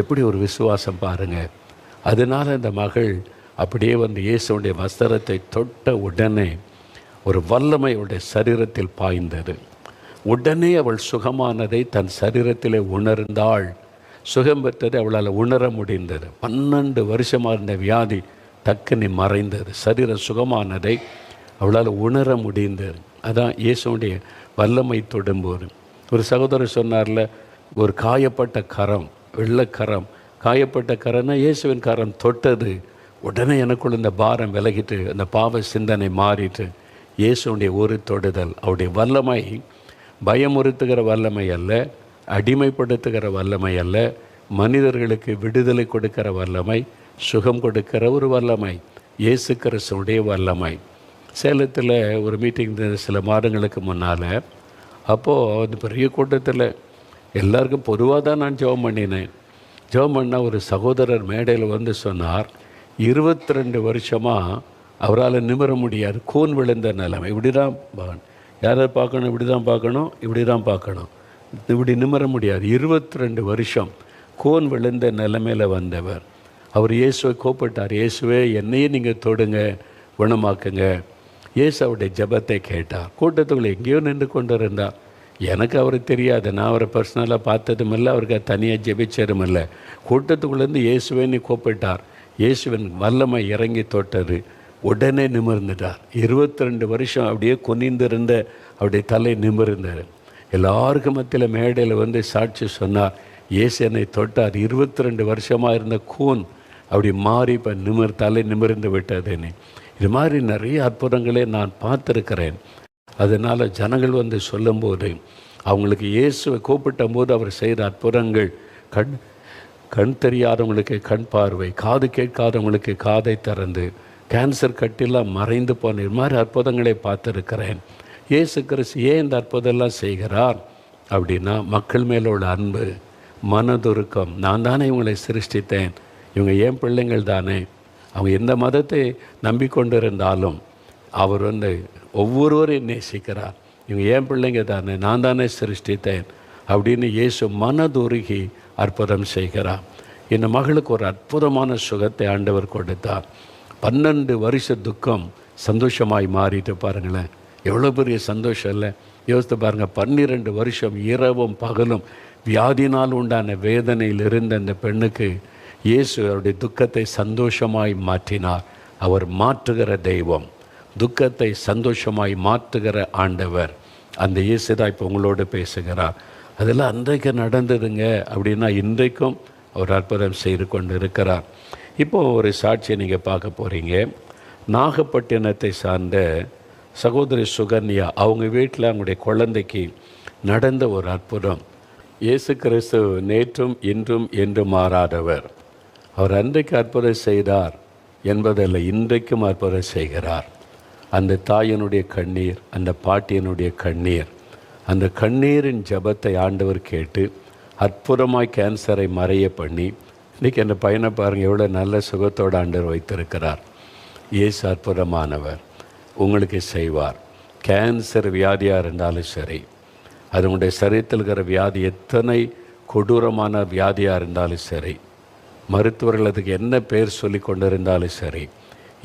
எப்படி ஒரு விசுவாசம் பாருங்கள். அதனால் இந்த மகள் அப்படியே இயேசுடைய வஸ்திரத்தை தொட்ட உடனே ஒரு வல்லமை அவருடைய சரீரத்தில் பாய்ந்தது. உடனே அவள் சுகமானதை தன் சரீரத்திலே உணர்ந்தாள். சுகம் பெற்றதை அவளால் உணர முடிந்தது. 12 வருஷமாக இருந்த வியாதி டக்குன்னு மறைந்தது. சரீரம் சுகமானதை அவளால் உணர முடிந்தது. அதான் இயேசுடைய வல்லமை தொடும்போது. ஒரு சகோதரர் சொன்னார்ல, ஒரு காயப்பட்ட கரம், வெள்ளக்கரம், காயப்பட்ட கரம்னா இயேசுவின் கரம் தொட்டது. உடனே எனக்குள்ள இந்த பாரம் விலகிட்டு, அந்த பாவ சிந்தனை மாறிட்டு, இயேசுடைய ஒரு தொடுதல், அவருடைய வல்லமை பயமுறுத்துகிற வல்லமை அல்ல, அடிமைப்படுத்துகிற வல்லமை அல்ல, மனிதர்களுக்கு விடுதலை கொடுக்கிற வல்லமை, சுகம் கொடுக்கிற ஒரு வல்லமை, இயேசு கிறிஸ்துவுடைய வல்லமை. சேலத்தில் ஒரு மீட்டிங் சில மாதங்களுக்கு முன்னால், அப்போது அந்த பெரிய கூட்டத்தில் எல்லாருக்கும் பொதுவாக தான் நான் ஜெபம் பண்ணினேன். ஜெபம் பண்ணால் ஒரு சகோதரர் மேடையில் சொன்னார், 22 வருஷமாக அவரால் நிமிர முடியாது, கூன் விழுந்த நிலைமை. இப்படி தான் யாரை பார்க்கணும், இப்படி தான் பார்க்கணும், இப்படி தான் பார்க்கணும், இப்படி நிமிர முடியாது. 22 வருஷம் கூன் விழுந்த நிலைமையில் வந்தவர். அவர் இயேசுவை கூப்பிட்டார், இயேசுவே என்னையே நீங்கள் தொடுங்க, குணமாக்குங்க. இயேசு அவருடைய ஜெபத்தை கேட்டார். கூட்டத்துக்குள்ளே எங்கேயோ நின்று கொண்டு இருந்தார். எனக்கு அவர் தெரியாது, நான் அவரை பர்சனலாக பார்த்ததும் இல்லை, அவருக்கு தனியாக ஜெபிச்சதும் இல்லை. கூட்டத்துக்குள்ளேருந்து இயேசுவேன்னு கூப்பிட்டார். இயேசுவின் வல்லமை இறங்கி தொட்டது. உடனே நிமிர்ந்துட்டார். 22 வருஷம் அப்படியே குனிந்திருந்த அவருடைய தலை நிமிர்ந்தார். எல்லாருக்கும் மத்தியில் மேடையில் சாட்சி சொன்னார், இயேசு என்னை தொட்டார். 22 வருஷமாக இருந்த கூன் அப்படி மாறி இப்போ தலை நிமிர்ந்து விட்டதுன்னு. இது மாதிரி நிறைய அற்புதங்களே நான் பார்த்துருக்கிறேன். அதனால் ஜனங்கள் சொல்லும்போது அவங்களுக்கு இயேசுவை கூப்பிட்ட போது அவர் செய்த அற்புதங்கள், கண் தெரியாதவங்களுக்கு கண் பார்வை, காது கேட்காதவங்களுக்கு காதை திறந்து, கேன்சர் கட்டிலாம் மறைந்து போன இது மாதிரி அற்புதங்களை பார்த்துருக்கிறேன். இயேசு கிறிஸ்து ஏன் இந்த அற்புதம்லாம் செய்கிறார் அப்படின்னா, மக்கள் மேலே உள்ள அன்பு, மனதுருக்கம். நான் தானே இவங்களை சிருஷ்டித்தேன், இவங்க ஏன் பிள்ளைங்கள் தானே, அவங்க எந்த மதத்தை நம்பிக்கொண்டிருந்தாலும் அவர் ஒவ்வொருவரையும் நேசிக்கிறார். இவங்க ஏன் பிள்ளைங்க தானே, நான் தானே சிருஷ்டித்தேன் அப்படின்னு இயேசு மனதுருகி அற்புதம் செய்கிறார். இந்த மகளுக்கு ஒரு அற்புதமான சுகத்தை ஆண்டவர் கொடுத்தார். 12 வருஷ துக்கம் சந்தோஷமாய் மாறிட்டு பாருங்களேன். எவ்வளோ பெரிய சந்தோஷம் இல்லை? யோசித்து பாருங்கள். 12 வருஷம் இரவும் பகலும் வியாதினால் உண்டான வேதனையில் இருந்த அந்த பெண்ணுக்கு இயேசு அவருடைய துக்கத்தை சந்தோஷமாய் மாற்றினார். அவர் மாற்றுகிற தெய்வம், துக்கத்தை சந்தோஷமாய் மாற்றுகிற ஆண்டவர். அந்த இயேசு தான் இப்போ உங்களோடு பேசுகிறார். அதெல்லாம் அன்றைக்கு நடந்ததுங்க அப்படின்னா இன்றைக்கும் அவர் அற்புதம் செய்து கொண்டு இருக்கிறார். இப்போது ஒரு சாட்சியை நீங்கள் பார்க்க போகிறீங்க. நாகப்பட்டினத்தை சார்ந்த சகோதரி சுகன்யா, அவங்க வீட்டில் அவங்களுடைய குழந்தைக்கு நடந்த ஒரு அற்புதம். இயேசு கிறிஸ்து நேற்றும் இன்றும் என்று மாறாதவர். அவர் அன்றைக்கு அற்புதம் செய்தார் என்பதல்ல, இன்றைக்கும் அற்புதம் செய்கிறார். அந்த தாயினுடைய கண்ணீர், அந்த பாட்டியனுடைய கண்ணீர், அந்த கண்ணீரின் ஜபத்தை ஆண்டவர் கேட்டு அற்புதமாய் கேன்சரை மறைய பண்ணி இன்றைக்கி அந்த பையனை பாருங்கள் எவ்வளோ நல்ல சுகத்தோடு ஆண்டவர் வைத்திருக்கிறார். இயேசு அற்புதமானவர், உங்களுக்கு செய்வார். கேன்சர் வியாதியாக இருந்தாலும் சரி, அது உங்களுடைய சரீரத்தில் இருக்கிற வியாதி எத்தனை கொடூரமான வியாதியாக இருந்தாலும் சரி, மருத்துவர்கள் அதுக்கு என்ன பேர் சொல்லி கொண்டிருந்தாலும் சரி,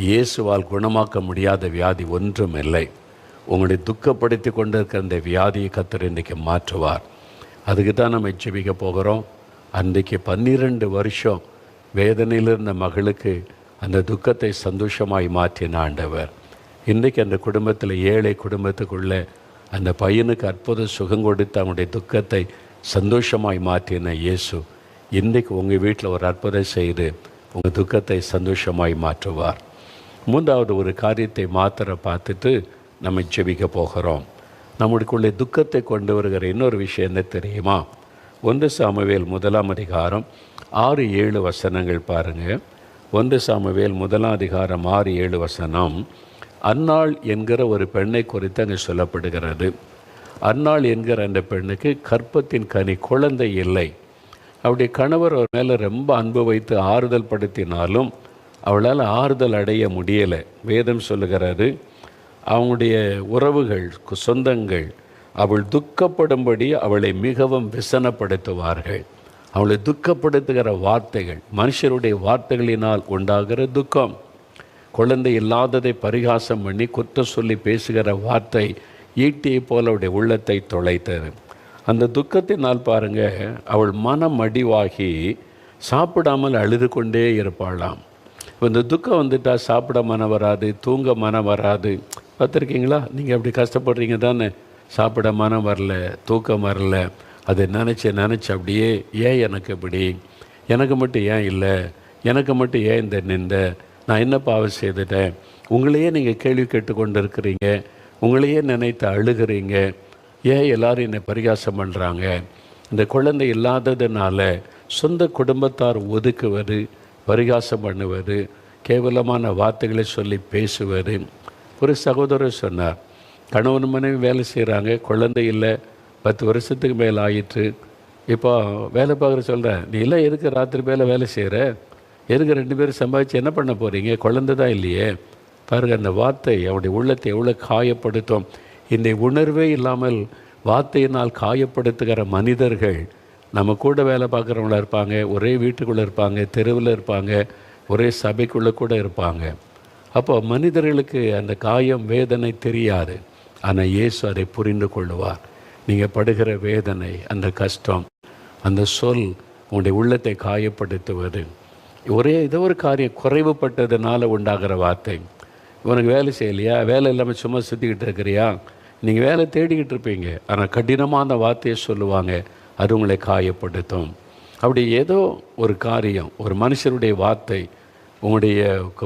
இயேசுவால் குணமாக்க முடியாத வியாதி ஒன்றும் இல்லை. உங்களை துக்கப்படுத்தி கொண்டிருக்கிற அந்த வியாதியை கர்த்தர் இன்றைக்கு மாற்றுவார். அதுக்கு தான் நம்ம ஜெபிக்க போகிறோம். அன்றைக்கு 12 வருஷம் வேதனையில் இருந்த மகளுக்கு அந்த துக்கத்தை சந்தோஷமாய் மாற்றின ஆண்டவர் இன்றைக்கு அந்த குடும்பத்தில், ஏழை குடும்பத்துக்குள்ளே அந்த பையனுக்கு அற்புத சுகம் கொடுத்து அவனுடைய துக்கத்தை சந்தோஷமாய் மாற்றின இயேசு இன்றைக்கு உங்கள் வீட்டில் ஒரு அற்புதம் செய்து உங்கள் துக்கத்தை சந்தோஷமாய் மாற்றுவார். மூன்றாவது ஒரு காரியத்தை மாத்திர பார்த்துட்டு நம்ம ஜெபிக்க போகிறோம். நம்மளுக்குள்ளே துக்கத்தை கொண்டு வருகிற இன்னொரு விஷயம் என்ன தெரியுமா? 1 சாமுவேல் 1ஆம் அதிகாரம் 6-7 வசனங்கள் பாருங்கள். 1 சாமுவேல் 1ஆம் அதிகாரம் 6-7 வசனம். அன்னாள் என்கிற ஒரு பெண்ணை குறித்து அங்கே சொல்லப்படுகிறது. அன்னாள் என்கிற அந்த பெண்ணுக்கு கற்பத்தின் கனி, குழந்தை இல்லை. அவருடைய கணவர் அவர் மேலே ரொம்ப அன்பு வைத்து ஆறுதல் படுத்தினாலும் அவளால் ஆறுதல் அடைய முடியலை. வேதம் சொல்லுகிறது, அவங்களுடைய உறவுகள், சொந்தங்கள் அவள் துக்கப்படும்படி அவளை மிகவும் விசனப்படுத்துவார்கள். அவளை துக்கப்படுத்துகிற வார்த்தைகள், மனுஷருடைய வார்த்தைகளினால் உண்டாகிற துக்கம், குழந்தை இல்லாததை பரிகாசம் பண்ணி குற்றம் சொல்லி பேசுகிற வார்த்தை ஈட்டியை போல் அவளுடைய உள்ளத்தை தொலைத்தது. அந்த துக்கத்தினால் பாருங்கள், அவள் மனம் அடிவாகி சாப்பிடாமல் அழுது கொண்டே இருப்பாளாம். இப்போ இந்த துக்கம் வந்துட்டால் சாப்பிட மனம் வராது, தூங்க மனம் வராது. பார்த்துருக்கீங்களா? நீங்கள் அப்படி கஷ்டப்படுறீங்க தானே? சாப்பிட மனம் வரல, தூக்கம் வரல, அதை நினச்சி அப்படியே ஏன் எனக்கு இப்படி, எனக்கு மட்டும் ஏன் இல்லை, எனக்கு மட்டும் ஏன் இந்த நின்ற, நான் என்ன பாவம் செய்துட்டேன், உங்களையே நீங்கள் கேள்வி கேட்டுக்கொண்டு இருக்கிறீங்க, உங்களையே நினைத்து அழுகிறீங்க, ஏன் எல்லோரும் என்னை பரிகாசம் பண்ணுறாங்க, இந்த குழந்தை இல்லாததுனால சொந்த குடும்பத்தார் ஒதுக்குவது, பரிகாசம் பண்ணுவது, கேவலமான வார்த்தைகளை சொல்லி பேசுவது. ஒரு சகோதரர் சொன்னார், கணவன் மனைவி வேலை செய்கிறாங்க, குழந்தை இல்லை, 10 வருஷத்துக்கு மேலே ஆயிற்று. இப்போ வேலை பார்க்குற சொல்கிறேன், நீ எல்லாம் எதுக்கு ராத்திரி மேலே வேலை செய்கிற, எதுக்கு 2 பேரும் சம்பாதிச்சு என்ன பண்ண போகிறீங்க, குழந்தை தான் இல்லையே. பாருங்கள், அந்த வார்த்தை அவருடைய உள்ளத்தை எவ்வளோ காயப்படுத்தும். இந்த உணர்வே இல்லாமல் வார்த்தையினால் காயப்படுத்துகிற மனிதர்கள் நம்ம கூட வேலை பார்க்குறவங்களா இருப்பாங்க, ஒரே வீட்டுக்குள்ளே இருப்பாங்க, தெருவில் இருப்பாங்க, ஒரே சபைக்குள்ளே கூட இருப்பாங்க. அப்போ மனிதர்களுக்கு அந்த காயம், வேதனை தெரியாது. ஆனால் இயேசு அதை புரிந்து கொள்ளுவார். நீங்கள் படுகிற வேதனை, அந்த கஷ்டம், அந்த சொல் உங்களுடைய உள்ளத்தை காயப்படுத்துவது, ஏதோ ஒரு காரியம் குறைவுபட்டதுனால உண்டாகிற வார்த்தை. இவனுக்கு வேலை செய்யலையா, வேலை இல்லாமல் சும்மா சுற்றிக்கிட்டு இருக்கிறியா, நீங்கள் வேலை தேடிக்கிட்டு இருப்பீங்க, ஆனால் கடினமான வார்த்தையை சொல்லுவாங்க, அது உங்களை காயப்படுத்தும். அப்படி ஏதோ ஒரு காரியம், ஒரு மனுஷருடைய வார்த்தை உங்களுடைய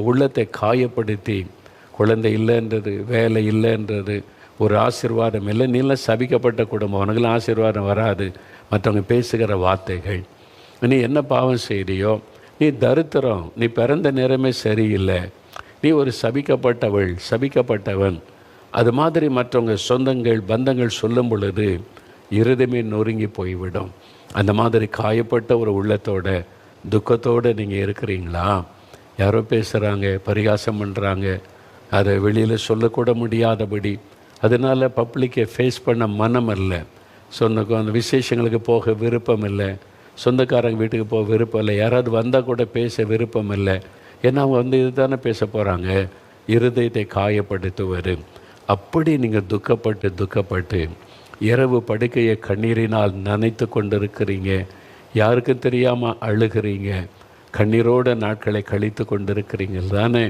உள்ளத்தை காயப்படுத்தி, குழந்தை இல்லைன்றது, வேலை இல்லைன்றது, ஒரு ஆசீர்வாதம் இல்லை, நீலாம் சபிக்கப்பட்ட குடும்பம், உனக்குலாம் ஆசீர்வாதம் வராது, மற்றவங்க பேசுகிற வார்த்தைகள், நீ என்ன பாவம் செய்தியோ, நீ தரித்திரம், நீ பிறந்த நேரமே சரியில்லை, நீ ஒரு சபிக்கப்பட்டவள், சபிக்கப்பட்டவன், அது மாதிரி மற்றவங்க சொந்தங்கள், பந்தங்கள் சொல்லும் பொழுது இருதயமே நொறுங்கி போய்விடும். அந்த மாதிரி காயப்பட்ட ஒரு உள்ளத்தோட, துக்கத்தோடு நீங்கள் இருக்கிறீங்களா? யாரோ பேசுகிறாங்க, பரிகாசம் பண்ணுறாங்க, அதை வெளியில் சொல்லக்கூட முடியாதபடி, அதனால் பப்ளிக்கை ஃபேஸ் பண்ண மனம் இல்லை, அந்த விசேஷங்களுக்கு போக விருப்பம் இல்லை, சொந்தக்காரங்க வீட்டுக்கு போக விருப்பம் இல்லை, யாராவது வந்தால் கூட பேச விருப்பம் இல்லை. ஏன்னா அவங்க இது தானே பேச போகிறாங்க, இருதயத்தை காயப்படுத்துவது. அப்படி நீங்கள் துக்கப்பட்டு இரவு படுக்கையை கண்ணீரினால் நனைத்து கொண்டிருக்கிறீங்க, யாருக்கும் தெரியாமல் அழுகிறீங்க, கண்ணீரோட நாட்களை கழித்து கொண்டிருக்கிறீங்க தானே.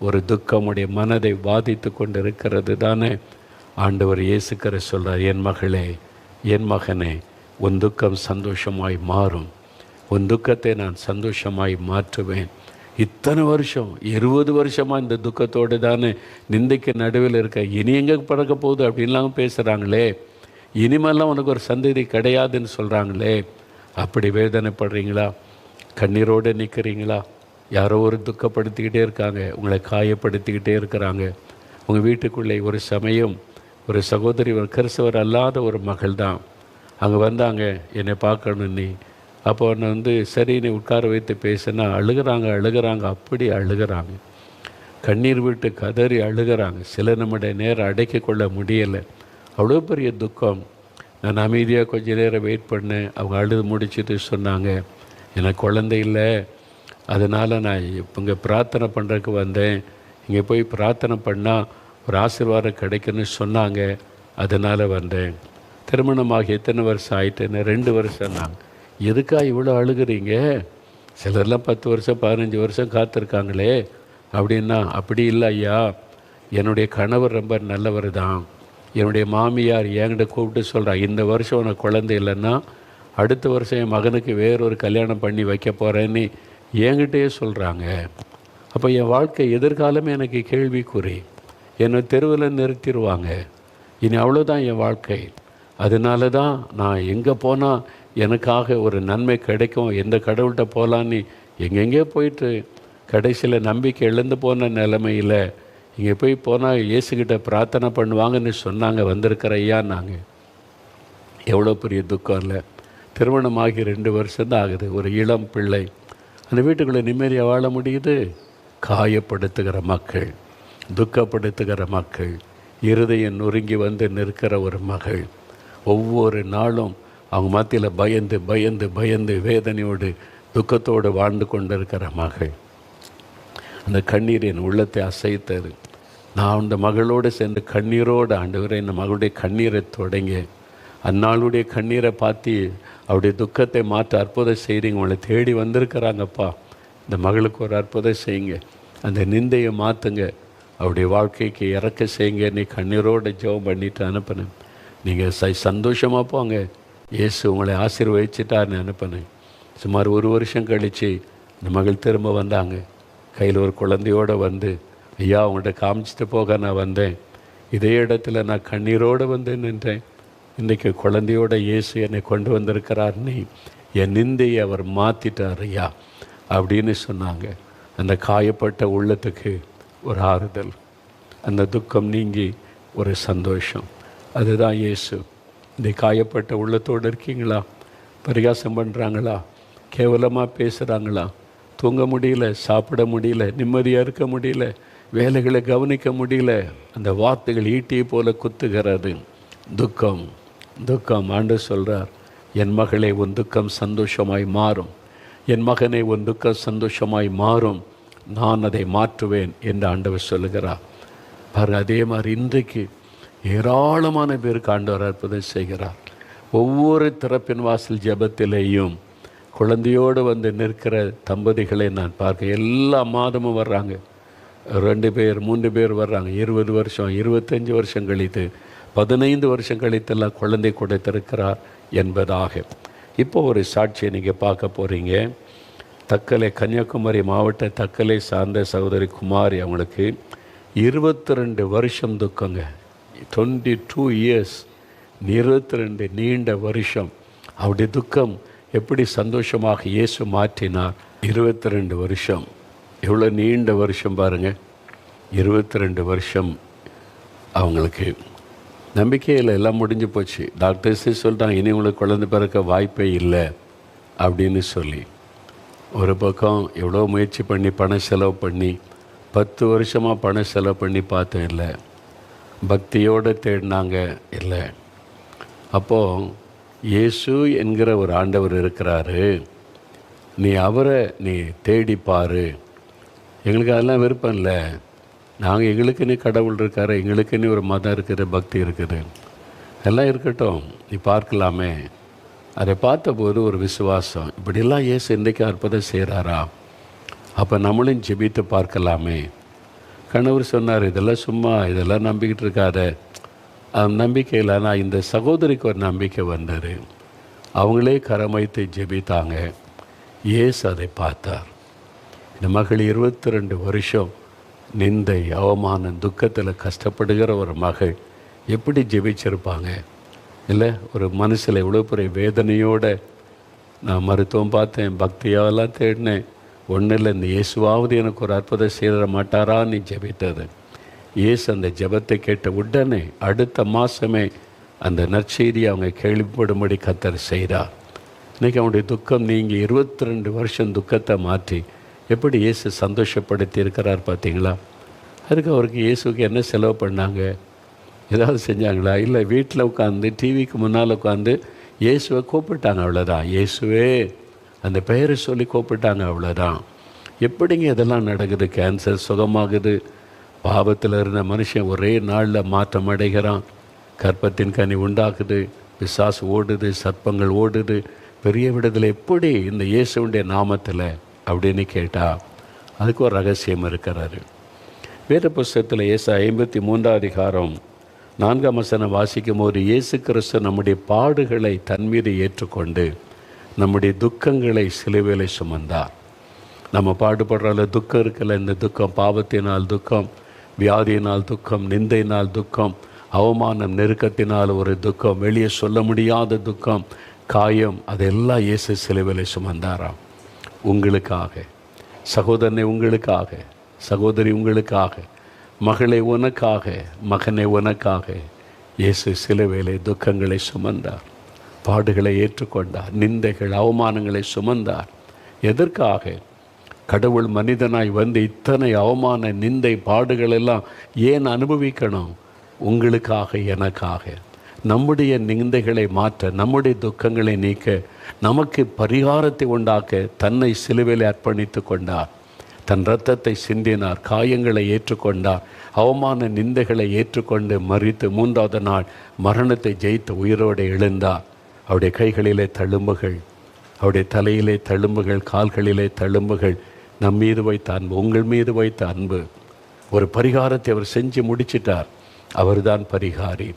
ஒரு துக்கமுடைய மனதை பாதித்து கொண்டிருக்கிறது தானே. ஆண்டவர் இயேசு கிறிஸ்து சொல்கிறார், என் மகளே, என் மகனே, உன் துக்கம் சந்தோஷமாய் மாறும், உன் துக்கத்தை நான் சந்தோஷமாய் மாற்றுவேன். இத்தனை வருஷம் 20 வருஷமாக இந்த துக்கத்தோடு தானே நிந்தைக்கு நடுவில் இருக்க, இனி எங்கே பறக்க போகுது அப்படின்லாம் பேசுகிறாங்களே, இனிமேலாம் உனக்கு ஒரு சந்ததி கிடையாதுன்னு சொல்கிறாங்களே. அப்படி வேதனைப்படுறீங்களா? கண்ணீரோடு நிற்கிறீங்களா? யாரோ ஒரு துக்கப்படுத்திக்கிட்டே இருக்காங்க, உங்களை காயப்படுத்திக்கிட்டே இருக்கிறாங்க. உங்கள் வீட்டுக்குள்ளே ஒரு சமயம் ஒரு சகோதரி, ஒரு கிறிஸ்தவர் அல்லாத ஒரு மகள் தான் அங்கே வந்தாங்க, என்னை பார்க்கணும் நீ. அப்போ நான் சரி நீ உட்கார வைத்து பேசினா அழுகிறாங்க, அப்படி அழுகிறாங்க, கண்ணீர் விட்டு கதறி அழுகிறாங்க. சில நம்முடைய நேரம் அடக்கி கொள்ள முடியலை, அவ்வளோ பெரிய துக்கம். நான் அமைதியாக கொஞ்சம் நேரம் வெயிட் பண்ணேன். அவங்க அழுது முடிச்சுட்டு சொன்னாங்க, எனக்கு குழந்தை இல்லை, அதனால் நான் இப்போ இங்கே பிரார்த்தனை பண்ணுறதுக்கு வந்தேன், இங்கே போய் பிரார்த்தனை பண்ணால் ஒரு ஆசீர்வாதம் கிடைக்குன்னு சொன்னாங்க, அதனால் வந்தேன். திருமணமாக எத்தனை வருஷம் ஆகிட்டேன்னு? 2 வருஷம். நாங்கள் எதுக்கா இவ்வளோ அழுகிறீங்க? சிலர்லாம் 10 வருஷம் 15 வருஷம் காத்திருக்காங்களே அப்படின்னா. அப்படி இல்லை ஐயா, என்னுடைய கணவர் ரொம்ப நல்லவர் தான். என்னுடைய மாமியார் என்கிட்ட கூப்பிட்டு சொல்கிறா, இந்த வருஷம் உனக்கு குழந்தை இல்லைன்னா அடுத்த வருஷம் என் மகனுக்கு வேறொரு கல்யாணம் பண்ணி வைக்க போகிறேன்னு என்கிட்டயே சொல்கிறாங்க. அப்போ என் வாழ்க்கை எதிர்காலமே எனக்கு கேள்விக்குறி, என்னை தெருவில் நிறுத்திடுவாங்க, இனி அவ்வளோதான் என் வாழ்க்கை. அதனால தான் நான் எங்கே போனால் எனக்காக ஒரு நன்மை கிடைக்கும், எந்த கடவுள்கிட்ட போகலான்னு எங்கெங்கே போயிட்டு கடைசியில் நம்பிக்கை இழந்து போன நிலைமையில் இங்கே போய் போனால் இயேசுக்கிட்ட பிரார்த்தனை பண்ணுவாங்கன்னு சொன்னாங்க, வந்திருக்கிற ஐயா. நாங்கள் எவ்வளோ பெரிய துக்கம் இல்லை. திருமணமாகி 2 வருஷம்தான் ஆகுது. ஒரு இளம் பிள்ளை, அந்த வீட்டுக்குள்ளே நிம்மதியாக வாழ முடியுது. காயப்படுத்துகிற மக்கள், துக்கப்படுத்துகிற மக்கள், இருதயம் நொறுங்கி வந்து நிற்கிற ஒரு மகள், ஒவ்வொரு நாளும் அவங்க மத்தியில் பயந்து பயந்து பயந்து வேதனையோடு துக்கத்தோடு வாழ்ந்து கொண்டிருக்கிற மகள். அந்த கண்ணீர் என் உள்ளத்தை அசைத்தது. நான் அந்த மகளோடு சென்று கண்ணீரோடு, ஆண்டவரே இந்த மகளுடைய கண்ணீரை தொடங்க, அந்நாளுடைய கண்ணீரை பார்த்து அவருடைய துக்கத்தை மாற்ற அற்புதம் செய்கிறீங்க. உங்களை தேடி வந்திருக்கிறாங்கப்பா, இந்த மகளுக்கு ஒரு அற்புதம் செய்யுங்க, அந்த நிந்தையை மாற்றுங்க, அவருடைய வாழ்க்கைக்கு இறக்க செய்யுங்க. நீ கண்ணீரோடு ஜெபம் பண்ணிவிட்டு அனுப்பினேன். நீங்கள் சந்தோஷமாக போங்க, இயேசு உங்களை ஆசீர்வதிச்சிட்டார்னு அனுப்பினேன். சுமார் 1 வருஷம் கழித்து இந்த மகள் திரும்ப வந்தாங்க, கையில் ஒரு குழந்தையோடு வந்து, ஐயா அவங்கள்ட்ட காமிச்சிட்டு போக நான் வந்தேன், இதே இடத்துல நான் கண்ணீரோடு வந்து நின்றேன், இன்றைக்கி குழந்தையோட இயேசு என்னை கொண்டு வந்திருக்கிறார், நீ என் நிந்தையை அவர் மாற்றிட்டார் ஐயா அப்படின்னு சொன்னாங்க. அந்த காயப்பட்ட உள்ளத்துக்கு ஒரு ஆறுதல், அந்த துக்கம் நீங்கி ஒரு சந்தோஷம், அதுதான் இயேசு. இந்த காயப்பட்ட உள்ளத்தோடு இருக்கீங்களா? பரிகாசம் பண்ணுறாங்களா? கேவலமாக பேசுகிறாங்களா? தூங்க முடியல, சாப்பிட முடியல, நிம்மதியாக இருக்க முடியல, வேலைகளை கவனிக்க முடியல, அந்த வார்த்தைகள் ஈட்டியை போல குத்துகிறது. துக்கம் துக்கம். ஆண்டவர் சொல்கிறார், என் மகளே உன் துக்கம் சந்தோஷமாய் மாறும், என் மகனே உன் துக்கம் சந்தோஷமாய் மாறும், நான் அதை மாற்றுவேன் என்று ஆண்டவர் சொல்லுகிறார். பாருங்க, அதே மாதிரி இன்றைக்கு ஏராளமான பேருக்கு ஆண்டவர் அற்புதம் செய்கிறார். ஒவ்வொரு திறப்பின் வாசல் ஜெபத்திலேயும் குழந்தையோடு வந்து நிற்கிற தம்பதிகளை நான் பார்க்க, எல்லா மாதமும் வர்றாங்க, 2 பேர் 3 பேர் வர்றாங்க. 20 வருஷம் 25 வருஷம் கழித்து 15 வருஷம் கழித்தெல்லாம் குழந்தை கொடுத்திருக்கிறார் என்பதாக. இப்போ ஒரு சாட்சியை நீங்கள் பார்க்க போகிறீங்க. தக்கலை, கன்னியாகுமரி மாவட்ட தக்கலை சார்ந்த சகோதரி குமாரி, அவங்களுக்கு 22 வருஷம் துக்கங்க. 22 இயர்ஸ், 22 நீண்ட வருஷம். அவருடைய துக்கம் எப்படி சந்தோஷமாக இயேசு மாற்றினார். 22 வருஷம், எவ்வளோ நீண்ட வருஷம் பாருங்கள். 22 வருஷம் அவங்களுக்கு நம்பிக்கையில் எல்லாம் முடிஞ்சு போச்சு. டாக்டர்ஸே சொல்லிட்டாங்க, இனி உங்களுக்கு குழந்தை பிறக்க வாய்ப்பே இல்லை அப்படின்னு சொல்லி. ஒரு பக்கம் எவ்வளோ முயற்சி பண்ணி பணம் செலவு பண்ணி 10 வருஷமாக பணம் செலவு பண்ணி பார்த்தேன், இல்லை. பக்தியோடு தேடினாங்க, இல்லை. அப்போது இயேசு என்கிற ஒரு ஆண்டவர் இருக்கிறாரு, நீ அவரை நீ தேடிப்பார். எங்களுக்கு அதெல்லாம் விருப்பம் இல்லை. நாங்கள் எங்களுக்குன்னு கடவுள் இருக்கார், எங்களுக்குன்னு ஒரு மதம் இருக்குது, பக்தி இருக்குது, எல்லாம் இருக்கட்டும், நீ பார்க்கலாமே. அதை பார்த்தபோது ஒரு விசுவாசம், இப்படிலாம் இயேசு இன்றைக்கு அற்புதம் செய்கிறாரா, அப்போ நம்மளும் ஜெபித்து பார்க்கலாமே. கணவர் சொன்னார், இதெல்லாம் சும்மா, இதெல்லாம் நம்பிக்கிட்டு இருக்காத. நம்பிக்கை இல்லைனா இந்த சகோதரிக்கு ஒரு நம்பிக்கை வந்தது. அவங்களே கரம் வைத்து ஜெபித்தாங்க. இயேசு அதை பார்த்தார். இந்த மகள் 22 வருஷம் நிந்தை, அவமானம், துக்கத்தில் கஷ்டப்படுகிற ஒரு மகள் எப்படி ஜெபிச்சிருப்பாங்க, இல்லை? ஒரு மனசில் எவ்வளோ பெரிய வேதனையோடு நான் மருத்துவம் பார்த்தேன், பக்தியாவெல்லாம் தேடினேன், ஒன்றும் இல்லை, இந்த இயேசுவாவது எனக்கு ஒரு அற்புதம் செய்ய மாட்டாரா நீ ஜெபித்தது. இயேசு அந்த ஜெபத்தை கேட்ட உடனே அடுத்த மாதமே அந்த நற்செய்தியை அவங்க கேள்விப்படும்படி கர்த்தர் செய்கிறார். இன்றைக்கி அவனுடைய துக்கம் நீங்கி 22 வருஷம் துக்கத்தை மாற்றி எப்படி இயேசு சந்தோஷப்படுத்தி இருக்கிறார் பார்த்தீங்களா? அதுக்கு அவருக்கு இயேசுக்கு என்ன செலவு பண்ணாங்க? ஏதாவது செஞ்சாங்களா? இல்லை, வீட்டில் உட்காந்து டிவிக்கு முன்னால் உட்காந்து இயேசுவை கூப்பிட்டாங்க, அவ்வளோதான். இயேசுவே அந்த பெயரை சொல்லி கூப்பிட்டாங்க, அவ்வளோதான். எப்படிங்க இதெல்லாம் நடக்குது? கேன்சர் சுகமாகுது, பாவத்தில் இருந்த மனுஷன் ஒரே நாளில் மாற்றம் அடைகிறான், கர்ப்பத்தின் கனி உண்டாக்குது, பிசாசு ஓடுது, சர்ப்பங்கள் ஓடுது, பெரிய விடுதலை எப்படி இந்த இயேசுடைய நாமத்தில் அப்படின்னு கேட்டால் அதுக்கு ஒரு ரகசியம் இருக்கிறாரு. வேத புஸ்தகத்தில் ஏசா 53 அதிகாரம் 4 வசனம் வாசிக்கும் போது, இயேசு கிறிஸ்து நம்முடைய பாடுகளை தன் மீது ஏற்றுக்கொண்டு நம்முடைய துக்கங்களை சிலுவையிலே சுமந்தார். நம்ம பாடுபடுறால துக்கம் இருக்கல, இந்த துக்கம் பாவத்தினால் துக்கம், வியாதியினால் துக்கம், நிந்தையினால் துக்கம், அவமானம், நெருக்கத்தினால் ஒரு துக்கம், வெளியே சொல்ல முடியாத துக்கம், காயம், அதெல்லாம் இயேசு சிலுவையிலே சுமந்தாராம். உங்களுக்காக, சகோதரனை உங்களுக்காக, சகோதரி உங்களுக்காக, மகளை உனக்காக, மகனை உனக்காக இயேசு சிலுவையிலே துக்கங்களை சுமந்தார், பாடுகளை ஏற்றுக்கொண்டார், நிந்தைகள், அவமானங்களை சுமந்தார். எதற்காக? கடவுள் மனிதனாய் வந்து இத்தனை அவமான, நிந்தை, பாடுகள் எல்லாம் ஏன் அனுபவிக்கணும்? உங்களுக்காக, எனக்காக. நம்முடைய நிந்தைகளை மாற்ற, நம்முடைய துக்கங்களை நீக்க, நமக்கு பரிகாரத்தை உண்டாக்க தன்னை சிலுவையில் அர்ப்பணித்து கொண்டார். தன் இரத்தத்தை சிந்தினார், காயங்களை ஏற்றுக்கொண்டார், அவமான நிந்தைகளை ஏற்றுக்கொண்டு மரித்து 3ஆவது நாள் மரணத்தை ஜெயித்து உயிரோடு எழுந்தார். அவருடைய கைகளிலே தழும்புகள், அவருடைய தலையிலே தழும்புகள், கால்களிலே தழும்புகள். நம் மீது வைத்த அன்பு, உங்கள் மீது வைத்த அன்பு, ஒரு பரிகாரத்தை அவர் செஞ்சு முடிச்சிட்டார். அவர் தான் பரிகாரி.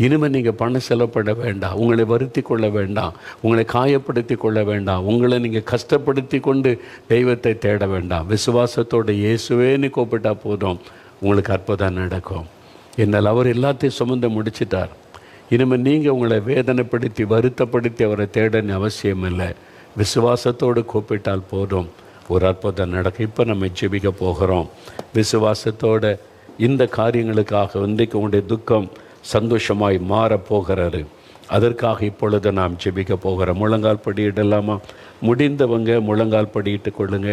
இனிமேல் நீங்கள் பணம் செலவு பண்ண வேண்டாம், உங்களை வருத்தி கொள்ள வேண்டாம், உங்களை காயப்படுத்தி கொள்ள வேண்டாம், உங்களை நீங்கள் கஷ்டப்படுத்தி கொண்டு தெய்வத்தை தேட வேண்டாம். விசுவாசத்தோடு இயேசுவேன்னு கூப்பிட்டா போதும், உங்களுக்கு அற்புதம் நடக்கும். என்னால் அவர் எல்லாத்தையும் சுமந்து முடிச்சிட்டார். இனிமேல் நீங்கள் உங்களை வேதனைப்படுத்தி வருத்தப்படுத்தி அவரை தேடன்னு அவசியம் இல்லை. விசுவாசத்தோடு கூப்பிட்டால் போதும், ஒரு அற்புதம் நடக்கும். இப்போ நம்ம ஜெபிக்க போகிறோம். விசுவாசத்தோடு இந்த காரியங்களுக்காக இன்றைக்கு உங்களுடைய துக்கம் சந்தோஷமாய் மாறப்போகிறாரு. அதற்காக இப்பொழுது நாம் ஜெபிக்க போகிறோம். முழங்கால் படியிடலாமா? முடிந்தவங்க முழங்கால் படியிட்டு கொள்ளுங்க.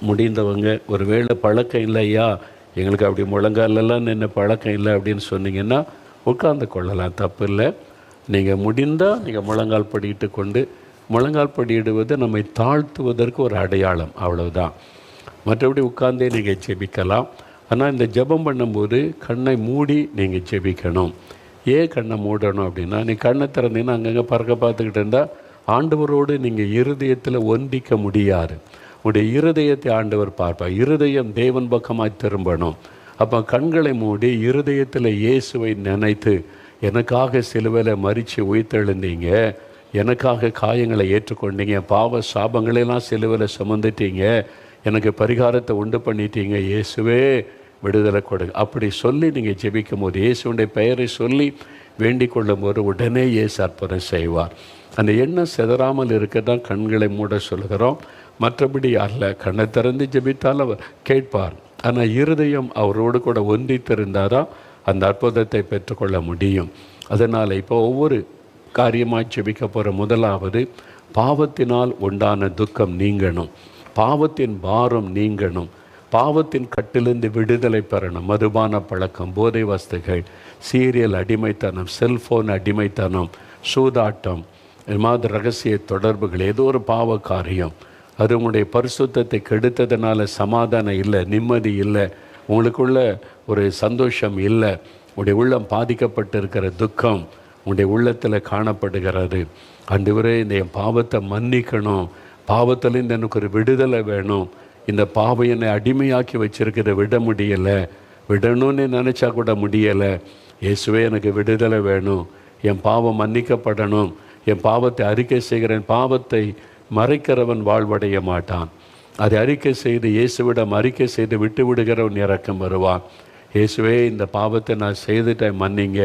முடிந்தவங்க, ஒரு வேளை பழக்கம் இல்லையா, எங்களுக்கு அப்படி முழங்காலெல்லாம் நின்று பழக்கம் இல்லை அப்படின்னு சொன்னீங்கன்னா உட்கார்ந்து கொள்ளலாம், தப்பு இல்லை. நீங்கள் முடிந்தால் நீங்கள் முழங்கால் படியிட்டு கொண்டு, முழங்கால் படியிடுவது நம்மை தாழ்த்துவதற்கு ஒரு அடையாளம், அவ்வளவுதான். மற்றபடி உட்கார்ந்தே நீங்கள் ஜெபிக்கலாம். ஆனால் இந்த ஜெபம் பண்ணும்போது கண்ணை மூடி நீங்கள் ஜெபிக்கணும். ஏன் கண்ணை மூடணும் அப்படின்னா, நீ கண்ணை திறந்தீங்கன்னா அங்கங்கே பறக்க பார்த்துக்கிட்டு இருந்தால் ஆண்டவரோடு நீங்கள் இருதயத்தில் ஒன்றிக்க முடியாது. உடைய இருதயத்தை ஆண்டவர் பார்ப்பார். இருதயம் தேவன் பக்கமாய் திரும்பணும். அப்போ கண்களை மூடி இருதயத்தில் இயேசுவை நினைத்து, எனக்காக சிலுவையில் மரித்து உயிர்த்தெழுந்தீங்க, எனக்காக காயங்களை ஏற்றுக்கொண்டீங்க, பாவ சாபங்களெல்லாம் சிலுவையில் சுமந்துட்டீங்க, எனக்கு பரிகாரத்தை உண்டு பண்ணிட்டீங்க, இயேசுவே விடுதலை கொடுங்க, அப்படி சொல்லி நீங்கள் ஜெபிக்கும் போது, இயேசுடைய பெயரை சொல்லி வேண்டிக் கொள்ளும் போது உடனே இயேசு அற்புதம் செய்வார். அந்த எண்ணம் சிதறாமல் இருக்க தான் கண்களை மூட சொல்கிறோம், மற்றபடி அல்ல. கண்ணை திறந்து ஜெபித்தால் அவர் கேட்பார். ஆனால் இருதயம் அவரோடு கூட ஒன்றித்திருந்தால் தான் அந்த அற்புதத்தை பெற்றுக்கொள்ள முடியும். அதனால் இப்போ ஒவ்வொரு காரியமாக ஜெபிக்க போகிற முதலாவது, பாவத்தினால் உண்டான துக்கம் நீங்கணும். பாவத்தின் பாரம் நீங்கணும், பாவத்தின் கட்டிலிருந்து விடுதலை பெறணும். மதுபான பழக்கம், போதை வஸ்துகள், சீரியல் அடிமைத்தனம், செல்ஃபோன் அடிமைத்தனம், சூதாட்டம், இது மாதிரி ரகசிய தொடர்புகள், ஏதோ ஒரு பாவ காரியம் அது உங்களுடைய பரிசுத்தத்தை கெடுத்ததுனால சமாதானம் இல்லை, நிம்மதி இல்லை, உங்களுக்குள்ள ஒரு சந்தோஷம் இல்லை, உங்களுடைய உள்ளம் பாதிக்கப்பட்டிருக்கிற துக்கம் உங்களுடைய உள்ளத்தில் காணப்படுகிறது. ஆண்டவரே, இந்த என் பாவத்தை மன்னிக்கணும், பாவத்திலேருந்து எனக்கு ஒரு விடுதலை வேணும், இந்த பாவம் என்னை அடிமையாக்கி வச்சிருக்கிற விட முடியலை, விடணும்னு நினச்சா கூட முடியலை. இயேசுவே, எனக்கு விடுதலை வேணும், என் பாவம் மன்னிக்கப்படணும், என் பாவத்தை அறிக்கை செய்கிறேன். பாவத்தை மறைக்கிறவன் வாழ்வடைய மாட்டான், அதை அறிக்கை செய்து இயேசுவிடம் அறிக்கை செய்து விட்டு விடுகிறவன் இறக்கம் வருவான். இயேசுவே, இந்த பாவத்தை நான் செய்துட்டேன், மன்னிங்க,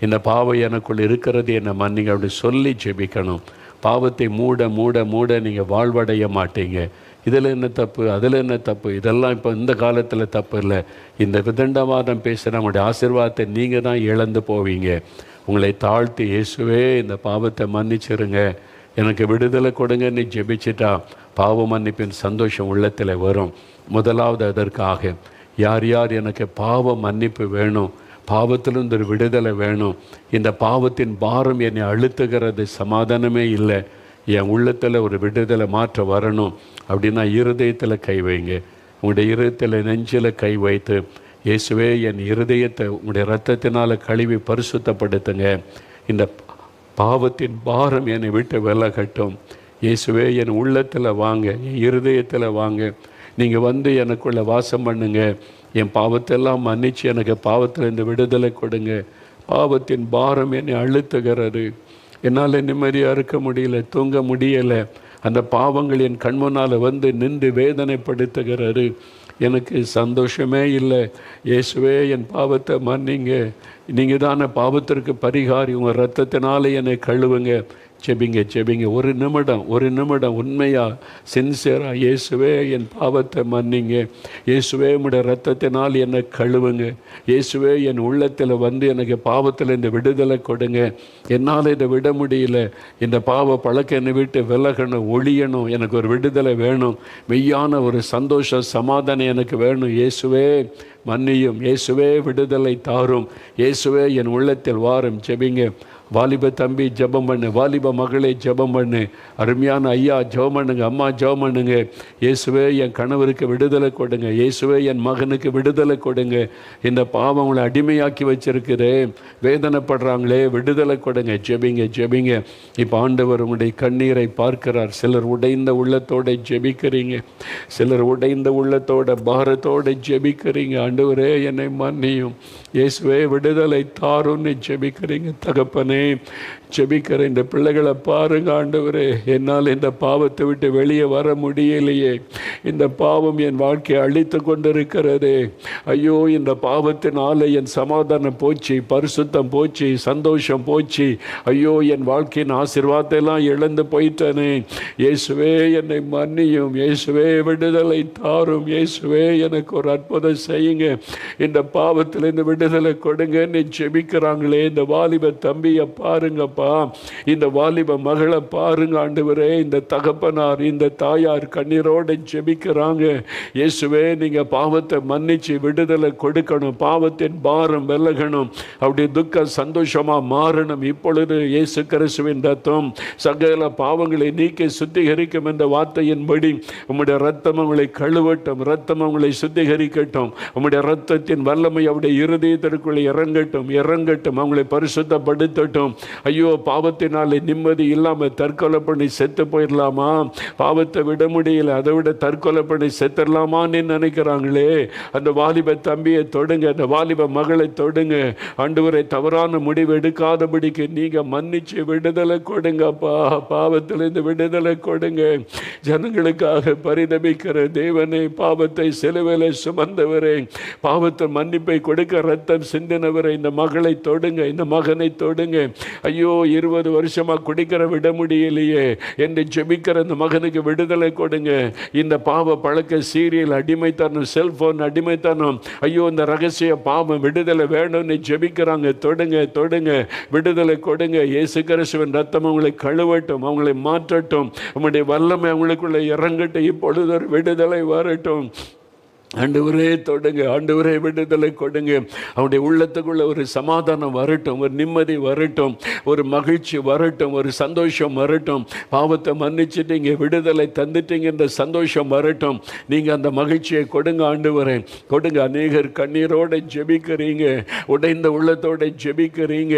இந்த பாவம் எனக்குள் இருக்கிறது, என்னை மன்னிங்க அப்படி சொல்லி ஜெபிக்கணும். பாவத்தை மூட மூட மூட நீங்கள் வாழ்வடைய மாட்டீங்க. இதில் என்ன தப்பு, அதில் என்ன தப்பு, இதெல்லாம் இப்போ இந்த காலத்தில் தப்பு இல்லை. இந்த விதண்டவாதம் பேசுகிற உங்களுடைய ஆசீர்வாதத்தை நீங்கள் தான் இழந்து போவீங்க. உங்களை தாழ்த்தி, இயேசுவே இந்த பாவத்தை மன்னிச்சிருங்க, எனக்கு விடுதலை கொடுங்கன்னு ஜெபிச்சிட்டா பாவ மன்னிப்பின் சந்தோஷம் உள்ளத்தில் வரும். முதலாவது அதற்காக யார் யார் எனக்கு பாவ மன்னிப்பு வேணும், பாவத்திலிருந்து ஒரு விடுதலை வேணும், இந்த பாவத்தின் பாரம் என்னை அழுத்துகிறது, சமாதானமே இல்லை, என் உள்ளத்தில் ஒரு விடுதலை மாற்ற வரணும் அப்படின்னா இருதயத்தில் கை வைங்க. உங்களுடைய இருதயத்தில் நெஞ்சில் கை வைத்து, இயேசுவே என் இருதயத்தை உங்களுடைய இரத்தத்தினால் கழுவி பரிசுத்தப்படுத்துங்க, இந்த பாவத்தின் பாரம் என்னை விட்டு விலகட்டும், இயேசுவே என் உள்ளத்தில் வாங்க, என் இருதயத்தில் வாங்க, நீங்கள் வந்து எனக்குள்ளே வாசம் பண்ணுங்க, என் பாவத்தெல்லாம் மன்னிச்சு எனக்கு பாவத்தில் இந்த விடுதலை கொடுங்க. பாவத்தின் பாரம் என்னை அழுத்துகிறது, என்னால் நிம்மதியாக இருக்க முடியல, தூங்க முடியலை, அந்த பாவங்கள் என் கண்முன்னால் வந்து நின்று வேதனைப்படுத்துகிறது, எனக்கு சந்தோஷமே இல்லை. இயேசுவே என் பாவத்தை மன்னிங்க, நீங்கள் தானே பாவத்திற்கு பரிகாரி, உங்கள் ரத்தத்தினால என்னை கழுவுங்க. ஜெபிங்க ஜெபிங்க, ஒரு நிமிடம் உண்மையாக சின்சியராக, இயேசுவே என் பாவத்தை மன்னிங்க, இயேசுவே உம்முடைய ரத்தத்தினால் என்னை கழுவுங்க, இயேசுவே என் உள்ளத்தில் வந்து எனக்கு பாவத்தில் இந்த விடுதலை கொடுங்க, என்னால் இதை விட முடியல, இந்த பாவ பழக்கம் என்னை விட்டு விலகணும், ஒழியணும், எனக்கு ஒரு விடுதலை வேணும், மெய்யான ஒரு சந்தோஷம் சமாதானம் எனக்கு வேணும், இயேசுவே மன்னியும், இயேசுவே விடுதலை தாரும், இயேசுவே என் உள்ளத்தில் வாரும். ஜெபிங்க. வாலிப தம்பி ஜெபம் பண்ணு, வாலிப மகளே ஜெபம் பண்ணு, அருமையான ஐயா ஜெபம் பண்ணுங்க, அம்மா ஜெபம் பண்ணுங்க. இயேசுவே என் கணவருக்கு விடுதலை கொடுங்க, இயேசுவே என் மகனுக்கு விடுதலை கொடுங்க, இந்த பாவம் உங்களை அடிமையாக்கி வச்சிருக்குது, வேதனைப்படுறாங்களே, விடுதலை கொடுங்க. ஜெபிங்க ஜெபிங்க. இப்போ ஆண்டவர் உங்களுடைய கண்ணீரை பார்க்கிறார். சிலர் உடைந்த உள்ளத்தோடு ஜெபிக்கிறீங்க, சிலர் உடைந்த உள்ளத்தோட பாரத்தோடு ஜெபிக்கிறீங்க. ஆண்டவரே என்னை மன்னியும், இயேசுவே விடுதலை தாருன்னு ஜெபிக்கிறீங்க. தகப்பனே ஜெபிக்கிற இந்த பிள்ளைகளை பாருங்க ஆண்டவரே, என்னால் இந்த பாவத்தை விட்டு வெளியே வர முடியலையே, இந்த பாவம் என் வாழ்க்கையை அழித்து கொண்டிருக்கிறது, ஐயோ இந்த பாவத்தினால என் சமாதானம் போச்சு, பரிசுத்தம் போச்சு, சந்தோஷம் போச்சு, ஐயோ என் வாழ்க்கையின் ஆசீர்வாதத்தை எல்லாம் இழந்து போயிட்டனே, இயேசுவே என்னை மன்னியும், இயேசுவே விடுதலை தாரும், இயேசுவே எனக்கு ஒரு அற்புதம் செய்யுங்க, இந்த பாவத்திலிருந்து விடுதலை கொடுங்கன்னு ஜெபிக்கிறாங்களே இந்த வாலிப தம்பியை பாருங்கப்பா, இந்த வாலிப மகளை பாருங்க ஆண்டவரே, இந்த தகப்பனார் இந்த தாயார் கண்ணீரோடு ஜெபிக்கிறாங்க. இயேசுவே நீங்க பாவத்தை மன்னிச்சு விடுதலை கொடுக்கணும், பாவத்தின் பாரம் விலகணும், அப்படி துக்கம் சந்தோஷமா மாறணும். இப்பொழுது இயேசு கிறிஸ்துவின் ரத்தம் சகல பாவங்களை நீக்கி சுத்திகரிக்கும் என்ற வார்த்தையின்படி உம்முடைய ரத்தம் உங்களை கழுவட்டும், ரத்தம் உங்களை சுத்திகரிக்கட்டும், உம்முடைய ரத்தத்தின் வல்லமை அவருடைய இருதயத்திற்குள்ளே இறங்கட்டும் இறங்கட்டும், அவங்களை பரிசுத்தப்படுத்தட்டும். ஐயோ பாவத்தினாலே நிம்மதி இல்லாமல் தற்கொலை பண்ணி செத்து போயிடலாமா, பாவத்தை விட முடியல, அதை விட தற்கொலை பண்ணி செத்துடலாமான்னு நினைக்கிறாங்களே, அந்த வாலிப தம்பியை தொடுங்க, அந்த வாலிப மகளை தொடுங்க. ஆண்டவரை தவறான முடிவு எடுக்காதபடிக்கு நீங்க மன்னிச்சு விடுதலை கொடுங்கப்பா, பாவத்திலிருந்து விடுதலை கொடுங்க. ஜனங்களுக்காக பரிதபிக்கிற தேவனே, பாவத்தை சிலுவையிலே சுமந்தவரே, பாவத்தை மன்னிப்பை கொடுக்க ரத்தம் சிந்தினவரை, இந்த மகளை தொடுங்க, இந்த மகனை தொடுங்க. ஐயோ 20 வருஷமாக குடிக்கிற விட முடியலையே என்று ஜெபிக்கிற அந்த மகனுக்கு விடுதலை கொடுங்க. இந்த பாவ பழக்க, சீரியல் அடிமைத்தனம், செல்போன் அடிமைத்தனம், ஐயோ இந்த ரகசிய பாவம் விடுதலை வேணும்னு ஜெபிக்கிறாங்க. தொடுங்க, விடுதலை கொடுங்க. இயேசு கிறிஸ்துவின் ரத்தம் அவங்களை கழுவட்டும், அவங்களை மாற்றட்டும், உம்முடைய வல்லமை அவங்களுக்குள்ள இறங்கட்டும். இப்பொழுது ஒரு விடுதலை வரட்டும். ஆண்டவரே தொடுங்க, ஆண்டவரே விடுதலை கொடுங்க. அவனுடைய உள்ளத்துக்குள்ள ஒரு சமாதானம் வரட்டும், ஒரு நிம்மதி வரட்டும், ஒரு மகிழ்ச்சி வரட்டும், ஒரு சந்தோஷம் வரட்டும். பாவத்தை மன்னிச்சுட்டீங்க, விடுதலை தந்துட்டீங்கன்ற சந்தோஷம் வரட்டும். நீங்கள் அந்த மகிழ்ச்சியை கொடுங்க ஆண்டவரே, கொடுங்க. அநேகர் கண்ணீரோடு ஜெபிக்கிறீங்க, உடைந்த உள்ளத்தோடு ஜெபிக்கிறீங்க.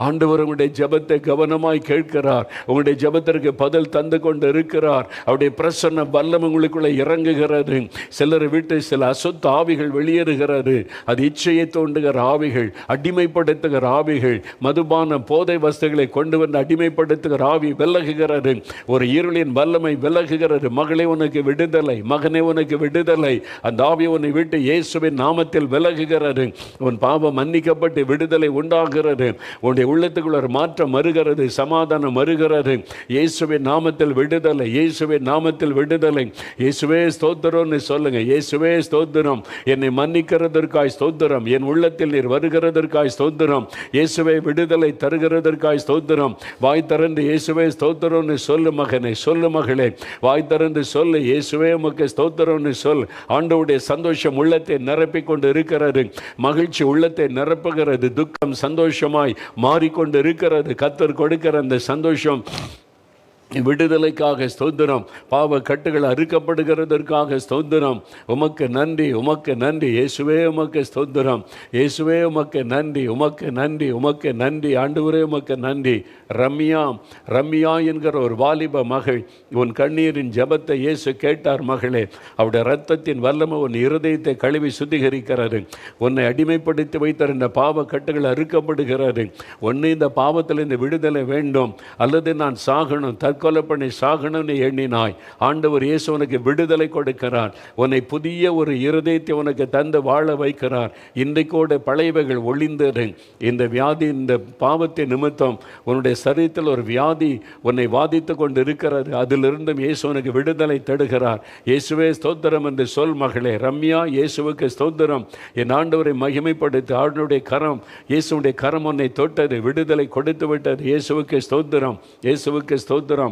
ஆண்டவர் உங்களுடைய ஜெபத்தை கவனமாய் கேட்கிறார், உங்களுடைய ஜெபத்திற்கு பதில் தந்து கொண்டு இருக்கிறார். அவருடைய பிரசன்ன வல்லம் உங்களுக்குள்ள இறங்குகிறது. சிலர் விட்டு சில அசுத்த ஆவிகள் வெளியேறுகிறது. அது இச்சையை தோண்டுகிற ஆவிகள், அடிமைப்படுத்துகிற ஆவிகள், மதுபான போதை வஸ்துகளை கொண்டு வந்து அடிமைப்படுத்துகிற ஆவி விலகுகிறது. ஒரு இருளின் வல்லமை விலகுகிறது. மகளே உனக்கு விடுதலை, மகனே உனக்கு விடுதலை. அந்த ஆவி உன்னை விட்டு இயேசுவின் நாமத்தில் விலகுகிறது. உன் பாவம் மன்னிக்கப்பட்டு விடுதலை உண்டாகிறது. உன்னுடைய உள்ளத்துக்குள்ள ஒரு மாற்றம் வருகிறது, சமாதானம் வருகிறது. இயேசுவின் நாமத்தில் விடுதலை, இயேசுவின் நாமத்தில் விடுதலை. இயேசுவே ஸ்தோத்திரம்னு சொல்லுங்க. இயேசுவே ஸ்தோத்திரம், என்னை மன்னிக்கிறதற்காய் ஸ்தோத்திரம், என் உள்ளத்தில் நீர் வருகிறதற்காய் ஸ்தோத்திரம், இயேசுவே விடுதலை தருகிறதற்காய் ஸ்தோத்திரம். வாய் திறந்து இயேசுவே ஸ்தோத்திரம்னு சொல்லு மகனே, சொல்லு மகளே, வாய் திறந்து சொல்லு, இயேசுவே உமக்கு ஸ்தோத்திரம்னு சொல். ஆண்டவருடைய சந்தோஷம் உள்ளத்தை நிரப்பிக் கொண்டு இருக்கிறது, மகிழ்ச்சி உள்ளத்தை நிரப்புகிறது, துக்கம் சந்தோஷமாய் மாறிக்கொண்டு இருக்கிறது. கர்த்தர் கொடுக்கிற அந்த சந்தோஷம் விடுதலைக்காக ஸ்தோத்திரம். பாவ கட்டுகள் அறுக்கப்படுகிறதற்காக ஸ்தோத்திரம். உமக்கு நன்றி, உமக்கு நன்றி. இயேசுவே உமக்கு ஸ்தோத்திரம், இயேசுவே உமக்கு நன்றி, உமக்கு நன்றி, உமக்கு நன்றி. ஆண்டவரே உமக்கு நன்றி. ரம்யா என்கிற ஒரு வாலிப மகள், உன் கண்ணீரின் ஜெபத்தை இயேசு கேட்டார் மகளே. அவருடைய இரத்தத்தின் வல்லமை உன் இருதயத்தை கழுவி சுத்திகரிக்கிறது. உன்னை அடிமைப்படுத்தி வைத்த இந்த பாவ கட்டுகள் அறுக்கப்படுகிறது. ஒன்று இந்த பாவத்தில் இந்த விடுதலை வேண்டும், அல்லது நான் சாகணும், கொலை பண்ணி சாகணும்னு எண்ணினாய். ஆண்டவர் இயேசு உனக்கு விடுதலை கொடுக்கிறார். உன்னை புதிய ஒரு இருதயத்தை உனக்கு தந்து வாழ வைக்கிறார். இன்றைக்கோட பழையவைகள் ஒளிந்தது. இந்த வியாதி, இந்த பாவத்தின் நிமித்தம் உன்னுடைய சரீரத்தில் ஒரு வியாதி உன்னை வாதித்து கொண்டு இருக்கிறது. அதிலிருந்தும் இயேசு உனக்கு விடுதலை தருகிறார். இயேசுவே ஸ்தோத்திரம் என்று சொல் மகளே. ரம்யா, இயேசுவுக்கு ஸ்தோத்திரம். என் ஆண்டவரை மகிமைப்படுத்தி. ஆண்டவருடைய கரம், இயேசுடைய கரம் உன்னை தொட்டது, விடுதலை கொடுத்து விட்டது. இயேசுவுக்கு ஸ்தோத்திரம், இயேசுவுக்கு ஸ்தோத்திரம்.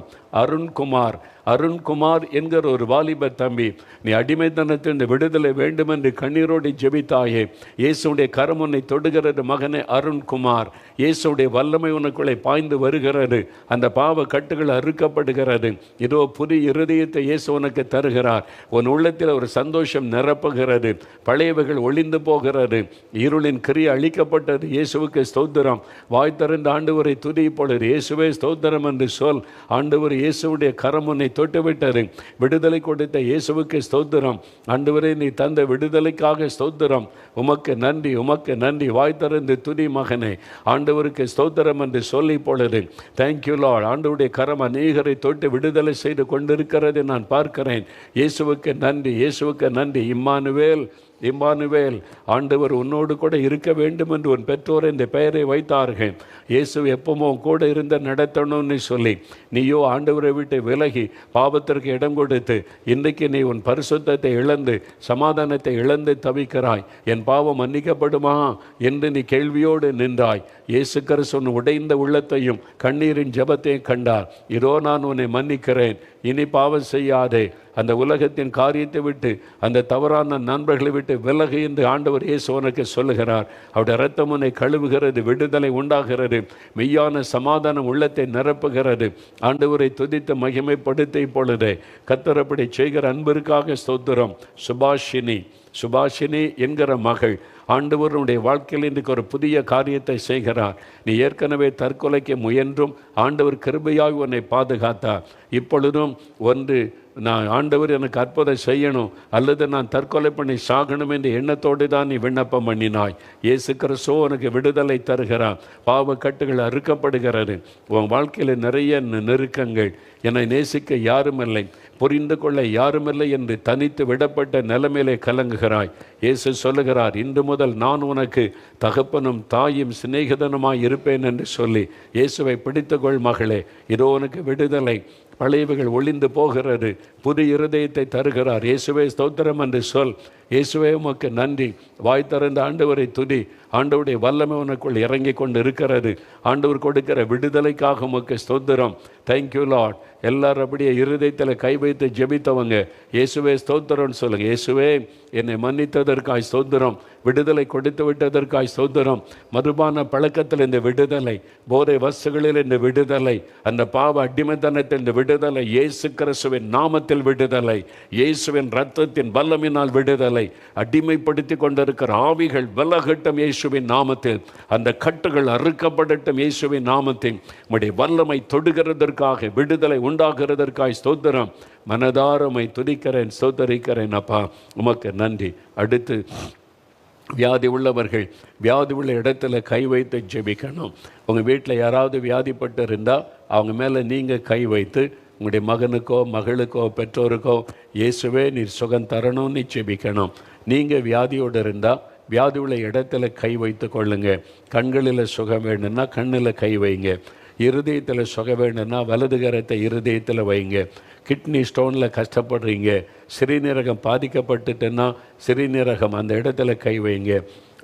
அருண்குமார் என்கிற ஒரு வாலிப தம்பி, நீ அடிமைத்தனத்தில் இந்த விடுதலை வேண்டும் என்று கண்ணீரோடு ஜெபித்தாயே. இயேசுடைய கரம் உன்னை தொடுகிறது மகனே அருண்குமார். இயேசுடைய வல்லமை உனக்குள்ளே பாய்ந்து வருகிறது. அந்த பாவ கட்டுகள் அறுக்கப்படுகிறது. இதோ புதிய இருதயத்தை இயேசு உனக்கு தருகிறார். உன் உள்ளத்தில் ஒரு சந்தோஷம் நிரப்புகிறது. பழையவைகள் ஒளிந்து போகிறது. இருளின் கிரியை அழிக்கப்பட்டது. இயேசுவுக்கு ஸ்தோத்திரம். வாய் திறந்து ஆண்டவரை துதி பொழுது இயேசுவே ஸ்தோத்திரம் என்று சொல். ஆண்டவர் இயேசுடைய கரம் உன்னை தொட்டு விட்டது. விடுதலை கொடுத்த இயேசுவுக்கு ஸ்தோத்திரம். ஆண்டவரே நீ தந்த விடுதலைக்காக ஸ்தோத்திரம். உமக்கு நன்றி, உமக்கு நன்றி. வாய் திறந்து துதி மகனே. ஆண்டவருக்கு ஸ்தோத்திரம் என்று சொல்லி பொழுது தேங்க்யூ லார்ட். ஆண்டவருடைய கரம் அநேகரை தொட்டு விடுதலை செய்து கொண்டிருக்கிறது நான் பார்க்கிறேன். இயேசுவுக்கு நன்றி, இயேசுவுக்கு நன்றி. இம்மானுவேல், ஆண்டவர் உன்னோடு கூட இருக்க வேண்டும் என்று உன் பெற்றோர் இந்த பெயரை வைத்தார்கள். இயேசு எப்பமோ கூட இருந்த நடத்தணும்னு சொல்லி நீயோ ஆண்டவரை விட்டு விலகி பாவத்திற்கு இடம் கொடுத்து இன்றைக்கு நீ உன் பரிசுத்தத்தை இழந்து சமாதானத்தை இழந்து தவிக்கிறாய். என் பாவம் மன்னிக்கப்படுமா என்று நீ கேள்வியோடு நின்றாய். இயேசு கிறிஸ்து உடைந்த உள்ளத்தையும் கண்ணீரின் ஜெபத்தையும் கண்டார். இதோ நான் உன்னை மன்னிக்கிறேன், இனி பாவம் செய்யாதே, அந்த உலகத்தின் காரியத்தை விட்டு அந்த தவறான நண்பர்களை விட்டு விலகு என்று ஆண்டவர் இயேசு உனக்கு சொல்லுகிறார். அவருடைய இரத்தம் உன்னை கழுவுகிறது, விடுதலை உண்டாகிறது, மெய்யான சமாதானம் உள்ளத்தை நிரப்புகிறது. ஆண்டவரை துதித்து மகிமைப்படுத்த இப்பொழுதே கர்த்தர் அப்படி செய்கிற அன்பிற்காக ஸ்தோத்திரம். சுபாஷினி என்கிற மகள் ஆண்டவருடைய வாழ்க்கையில் இன்றைக்கு ஒரு புதிய காரியத்தை செய்கிறார். நீ ஏற்கனவே தற்கொலைக்கு முயன்றும் ஆண்டவர் கிருபையாக உன்னை பாதுகாத்தார். இப்பொழுதும் ஒன்று நான் ஆண்டவர் எனக்கு அற்புதம் செய்யணும் அல்லது நான் தற்கொலை பண்ணி சாகணும் என்ற எண்ணத்தோடு தான் நீ விண்ணப்பம் பண்ணினாய். இயேசு கிறிஸ்து உனக்கு விடுதலை தருகிறார். பாவ கட்டுகள் அறுக்கப்படுகிறது. உன் வாழ்க்கையில் நிறைய நெருக்கங்கள், என்னை நேசிக்க யாரும் இல்லை, புரிந்து கொள்ள யாருமில்லை என்று தனித்து விடப்பட்ட நிலைமையிலே கலங்குகிறாய். இயேசு சொல்லுகிறார், இன்று முதல் நான் உனக்கு தகப்பனும் தாயும் சிநேகிதனுமாய் இருப்பேன் என்று சொல்லி இயேசுவை பிடித்துக்கொள் மகளே, இதோ உனக்கு விடுதலை, பழையவைகள் ஒளிந்து போகிறது, புது இருதயத்தை தருகிறார். இயேசுவே ஸ்தோத்திரம் என்று சொல். இயேசுவே உமக்கு நன்றி. வாய் திறந்த ஆண்டவரை துதி. ஆண்டவருடைய வல்லமை உனக்குள் இறங்கி கொண்டு இருக்கிறது. ஆண்டவர் கொடுக்கிற விடுதலைக்காக உமக்கு ஸ்தோத்திரம். Thank you Lord. எல்லாரும் அப்படியே இருதயத்தில் கை வைத்து ஜெபித்தவங்க இயேசுவே ஸ்தோத்திரம்னு சொல்லுங்க. இயேசுவே என்னை மன்னித்ததற்காய் ஸ்தோத்திரம், விடுதலை கொடுத்து விட்டதற்காய் ஸ்தோத்திரம். மதுபான பழக்கத்தில் இந்த விடுதலை, போதை வஸ்துகளில் இந்த விடுதலை, அந்த பாவ அடிமைத்தனத்தில் இந்த விடுதலை, இயேசு கிறிஸ்துவின் நாமத்தில் விடுதலை, இயேசுவின் இரத்தத்தின் வல்லமினால் விடுதலை. அடிமைப்படுத்தி கொண்டிருக்கிற ஆவிகள் விலகட்டும் இயேசுவின் நாமத்தில். அந்த கட்டுகள் அறுக்கப்படட்டும் இயேசுவின் நாமத்தில். உம்முடைய வல்லமை தொடுகிறதற்காக, விடுதலை உண்டாகிறதற்காய் ஸ்தோத்திரம். மனதாரமை துதிக்கிறேன், ஸ்தோத்தரிக்கிறேன் அப்பா, உமக்கு நன்றி. அடுத்து வியாதி உள்ளவர்கள் வியாதி உள்ள இடத்துல கை வைத்து ஜெபிக்கணும். உங்கள் வீட்டில் யாராவது வியாதிப்பட்டு இருந்தால் அவங்க மேலே நீங்கள் கை வைத்து உங்களுடைய மகனுக்கோ மகளுக்கோ பெற்றோருக்கோ இயேசுவே நீர் சுகம் தரணும்னு ஜெபிக்கணும். நீங்கள் வியாதியோடு இருந்தால் வியாதி உள்ள இடத்துல கை வைத்து கொள்ளுங்க. கண்களில் சுகம் வேணும்னா கண்ணில் கை வைங்க. இருதயத்தில் சுகம் வேணும்னா வலது கரத்தை இருதயத்தில் வைங்க. கிட்னி ஸ்டோனில் கஷ்டப்படுறீங்க, சிறுநீரகம் பாதிக்கப்பட்டுட்டுன்னா சிறுநீரகம் அந்த இடத்துல கை வைங்க.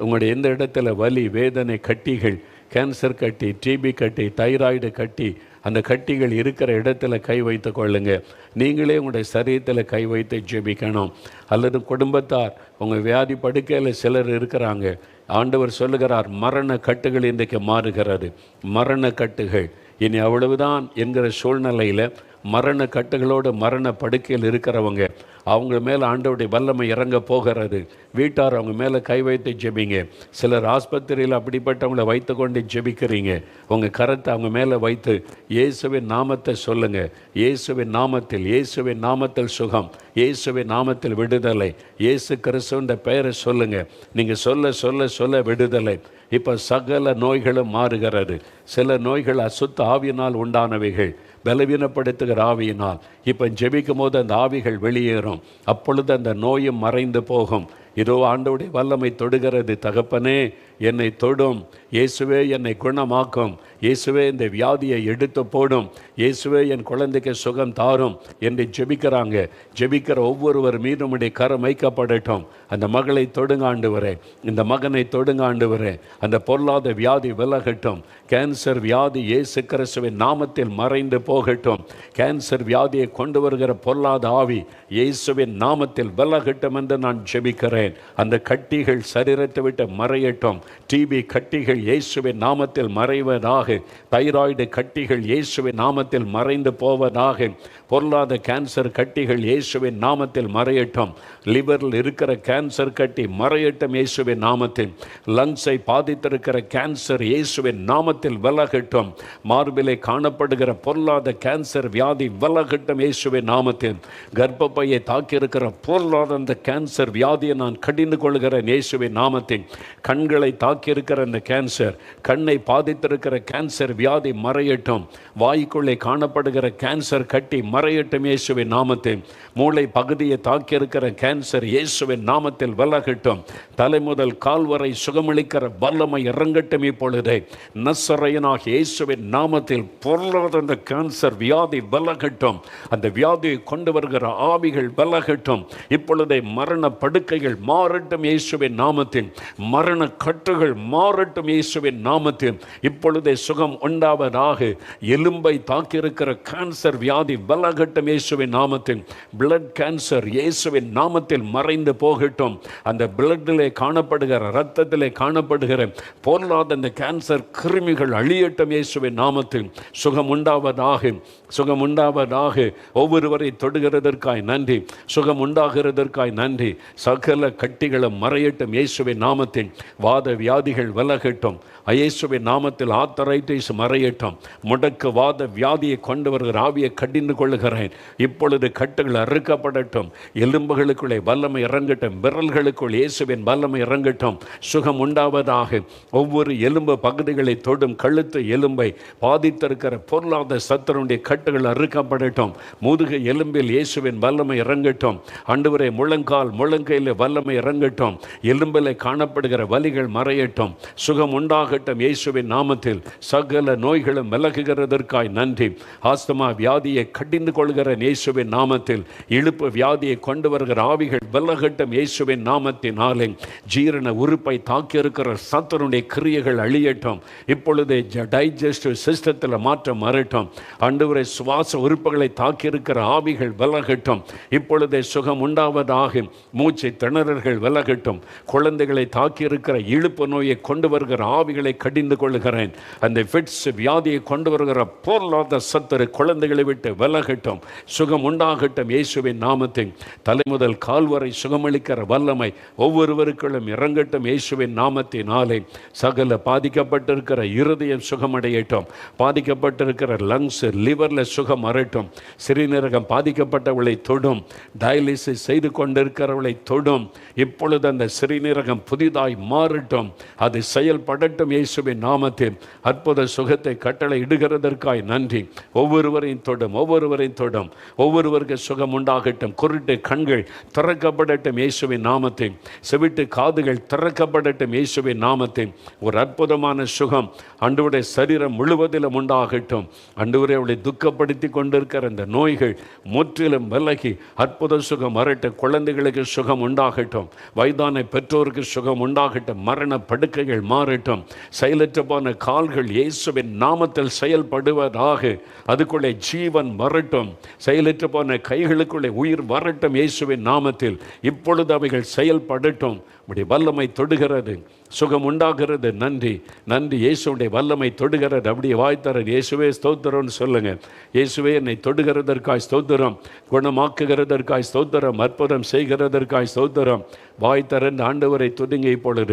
உங்களுடைய எந்த இடத்துல வலி, வேதனை, கட்டிகள், கேன்சர் கட்டி, டிபி கட்டி, தைராய்டு கட்டி, அந்த கட்டிகள் இருக்கிற இடத்துல கை வைத்து கொள்ளுங்க. நீங்களே உங்களுடைய சரீரத்தில் கை வைத்து ஜெபிக்கணும். அல்லது குடும்பத்தார் உங்கள் வியாதி படுக்கையில் சிலர் இருக்கிறாங்க. ஆண்டவர் சொல்லுகிறார், மரண கட்டுகள் இன்றைக்கு மாறுகிறது. மரண கட்டுகள் இனி அவ்வளவுதான் என்கிற சூழ்நிலையில் மரண கட்டுகளோடு மரண படுக்கையில் இருக்கிறவங்க அவங்க மேலே ஆண்டவருடைய வல்லமை இறங்க போகிறது. வீட்டார் அவங்க மேலே கை வைத்து ஜெபிங்க. சிலர் ஆஸ்பத்திரியில் அப்படிப்பட்டவங்களை வைத்து கொண்டு ஜெபிக்கிறீங்க. உங்கள் கரத்தை அவங்க மேலே வைத்து இயேசுவின் நாமத்தை சொல்லுங்கள். இயேசுவின் நாமத்தில், இயேசுவின் நாமத்தில் சுகம், இயேசுவின் நாமத்தில் விடுதலை, இயேசு கிறிஸ்துவின் பெயரை சொல்லுங்கள். நீங்கள் சொல்ல சொல்ல சொல்ல விடுதலை. இப்போ சகல நோய்களும் மாறுகிறது. சில நோய்கள் அசுத்த ஆவியினால் உண்டானவைகள், பலவீனப்படுத்துகிற ஆவியினால். இப்போ ஜெபிக்கும் போது அந்த ஆவிகள் வெளியேறும். அப்பொழுது அந்த நோயும் மறைந்து போகும். இதோ ஆண்டவருடைய வல்லமை தொடுகிறது. தகப்பனே என்னை தொடும், இயேசுவே என்னை குணமாக்கும், இயேசுவே இந்த வியாதியை எடுத்து போடும், இயேசுவே என் குழந்தைக்கு சுகம் தாரும் என்று ஜெபிக்கிறாங்க. ஜெபிக்கிற ஒவ்வொருவர் மீதும் உம்முடைய கரம் வைக்கப்படட்டும். அந்த மகளை தொடுங்க ஆண்டவரே, இந்த மகனை தொடுங்க ஆண்டவரே. அந்த பொல்லாத வியாதி விலகட்டும். கேன்சர் வியாதி இயேசு கிறிஸ்துவின் நாமத்தில் மறைந்து போகட்டும். கேன்சர் வியாதியை கொண்டு வருகிற பொல்லாத ஆவி இயேசுவின் நாமத்தில் விலகட்டும் என்று நான் ஜெபிக்கிறேன். அந்த கட்டிகள் சரீரத்தை விட்டு மறையட்டும். டிபி கட்டிகள் இயேசுவின் நாமத்தில் மறைவதாக. தைராய்டு கட்டிகள் இயேசுவின் நாமத்தில் மறைந்து போவதாக. பொல்லாத கேன்சர் கட்டிகள் இயேசுவின் நாமத்தில் மறையட்டும். லிவரில் இருக்கிற கேன்சர் கட்டி மறையட்டும் இயேசுவின் நாமத்தில். லங்ஸை பாதித்திருக்கிற கேன்சர் இயேசுவின் நாமத்தில் விலகட்டும். மார்பிலை காணப்படுகிற பொல்லாத கேன்சர் வியாதி விலகட்டும் இயேசுவின் நாமத்தில். கர்ப்பப்பையை தாக்கியிருக்கிற பொல்லாத அந்த கேன்சர் வியாதியை நான் கடிந்து கொள்கிறேன் இயேசுவின் நாமத்தில். கண்களை தாக்கியிருக்கிற அந்த கேன்சர், கண்ணை பாதித்திருக்கிற கேன்சர் வியாதி மறையட்டும். வாய்க்குள்ளே காணப்படுகிற கேன்சர் கட்டி மறையட்டும் இயேசுவின் நாமத்தில். மூளை பகுதியை தாக்கியிருக்கிற கேன்சர் இயேசுவின் நாமத்தில் விலகட்டும். தலை முதல் கால் வரை சுகமளிக்கிற வல்லமை இறங்கட்டும் இப்பொழுதே. நசரேயனாகிய இயேசுவின் நாமத்தில் பொருளாத அந்த கேன்சர் வியாதி விலகட்டும். அந்த வியாதியை கொண்டு வருகிற ஆவிகள் விலகட்டும் இப்பொழுதே. மரண படுக்கைகள் மாறட்டும் இயேசுவின் நாமத்தில். மரண கட்டுகள் மாறட்டும் இயேசுவின் நாமத்தில். இப்பொழுதே சுகம் உண்டாவதாக. எலும்பை தாக்கியிருக்கிற கேன்சர் வியாதி விலகட்டும் இயேசுவின் நாமத்தில். பிளட் கேன்சர் இயேசுவின் நாமத்தில் மறைந்து போகட்டும். அந்த பிளட்டிலே காணப்படுகிற, இரத்தத்திலே காணப்படுகிற பொருளாத அந்த கேன்சர் கிருமிகள் அழியட்டும் இயேசுவின் நாமத்தில். சுகம் உண்டாவதாக, சுகம் உண்டாவதாக. ஒவ்வொருவரை தொடுகிறதற்காய் நன்றி. சுகம் உண்டாகிறதற்காய் நன்றி. சகல கட்டிகளும் மறையட்டும் இயேசுவின் நாமத்தில். வாத வியாதிகள் விலகட்டும் இயேசுவின் நாமத்தில். ஆத்தரைட்டிஸ் மறையட்டும். முடக்கு வாத வியாதியை கொண்டு வருகிற ஆவியை கடிந்து கொள்ளுகிறேன். இப்பொழுது கட்டுகள் அறுக்கப்படட்டும். எலும்புகளுக்குள்ளே வல்லமை இறங்கட்டும். விரல்களுக்குள் இயேசுவின் வல்லமை இறங்கட்டும். சுகம் உண்டாவதாக. ஒவ்வொரு எலும்பு பகுதிகளை தொடும் கழுத்து எலும்பை பாதித்திருக்கிற பொருளாத சத்துருடைய கட்டு கட்டுகள் அறுக்கப்படட்டும். முதுகு எலும்பில் இயேசுவின் வல்லமை இறங்கட்டும். ஆண்டவரே, முழங்கையில் வல்லமை இறங்கட்டும். எலும்பில் காணப்படுகிற வலிகள் மறையட்டும். சுகம் உண்டாகட்டும் இயேசுவின் நாமத்தில். சகல நோய்களும் விலகுகிறதற்காய் நன்றி. ஆஸ்துமா வியாதியை கடிந்து கொள்கிற இயேசுவின் நாமத்தில். இழுப்பு வியாதியை கொண்டு வருகிற ஆவிகள் விலகட்டும் இயேசுவின் நாமத்தினாலே. ஜீரண உறுப்பை தாக்கியிருக்கிற சத்துருடைய கிரியைகள் அழியட்டும். இப்பொழுது டைஜஸ்டிவ் சிஸ்டத்தில் மாற்றம் வரட்டும். ஆண்டவரே, சுவாச உறுப்புகளை தாக்கியிருக்கிற ஆவிகள் விலகட்டும். இப்பொழுதே சுகம் உண்டாவதாக. மூச்சை திணறல்கள் விலகட்டும். குழந்தைகளை தாக்கியிருக்கிற இழுப்பு நோயை கொண்டு வருகிற ஆவிகளை கடிந்து கொள்கிறேன். அந்த ஃபிட்ஸ் வியாதியை கொண்டு வருகிற பொருளாத சத்துரு குழந்தைகளை விட்டு விலகட்டும். சுகம் உண்டாகட்டும் இயேசுவின் நாமத்தில். தலைமுதல் கால் வரை சுகமளிக்கிற வல்லமை ஒவ்வொருவருக்குள்ளும் இறங்கட்டும் இயேசுவின் நாமத்தினாலே. சகல பாதிக்கப்பட்டிருக்கிற இருதயம் சுகமடையட்டும். பாதிக்கப்பட்டிருக்கிற லங்ஸ், லிவரில் சுகம் வரட்டும். சிறுநீரகம் பாதிக்கப்பட்டவளை தொடும். டயாலிசிஸ் செய்து கொண்டிருக்கிறவளை தொடும். இப்பொழுது அந்த சிறுநீரகம் புதிதாய் மாறட்டும். அது செயல்படட்டும் இயேசுவின் நாமத்தில். அற்புத சுகத்தை கட்டளை இடுகிறதற்காய் நன்றி. ஒவ்வொருவரையும் தொடும். ஒவ்வொருவருக்கு சுகம் உண்டாகட்டும். குருட்டு கண்கள் திறக்கப்படட்டும் இயேசுவின் நாமத்தில். செவிட்டு காதுகள் திறக்கப்படட்டும் இயேசுவின் நாமத்தில். ஒரு அற்புதமான சுகம் ஆண்டவருடைய சரீரம் முழுவதிலும் உண்டாகட்டும். ஆண்டவரே, அவளை துக்கப்படுத்தி கொண்டிருக்கிற அந்த நோய்கள் முற்றிலும் விலகி அற்புத சுகம் வரட்டும். குழந்தைகளுக்கு சுகம் உண்டாகட்டும். வயதான பெற்றோருக்கு சுகம் உண்டாகட்டும். மரண படுக்கைகள் மாறட்டும். செயலற்ற போன கால்கள் இயேசுவின் நாமத்தில் செயல்படுவதாக. அதுக்குள்ளே ஜீவன் வரட்டும். செயலற்ற போன கைகளுக்குள்ளே உயிர் வரட்டும் இயேசுவின் நாமத்தில். இப்பொழுது அவைகள் செயல்படட்டும். உடைய வல்லமை தொடுகிறது. சுகம் உண்டாகிறது. நன்றி இயேசுடைய வல்லமை தொடுகிறது. அப்படியே வாய்த்தர இயேசுவே ஸ்தோத்திரம்னு சொல்லுங்க. இயேசுவே, என்னை தொடுகிறதற்காய் ஸ்தோத்திரம். குணமாக்குகிறதற்காய் ஸ்தோத்திரம். அற்புதம் செய்கிறதற்காய் ஸ்தோத்திரம். வாய்த்தரன் ஆண்டவரை துதிங்க இப்பொழுது.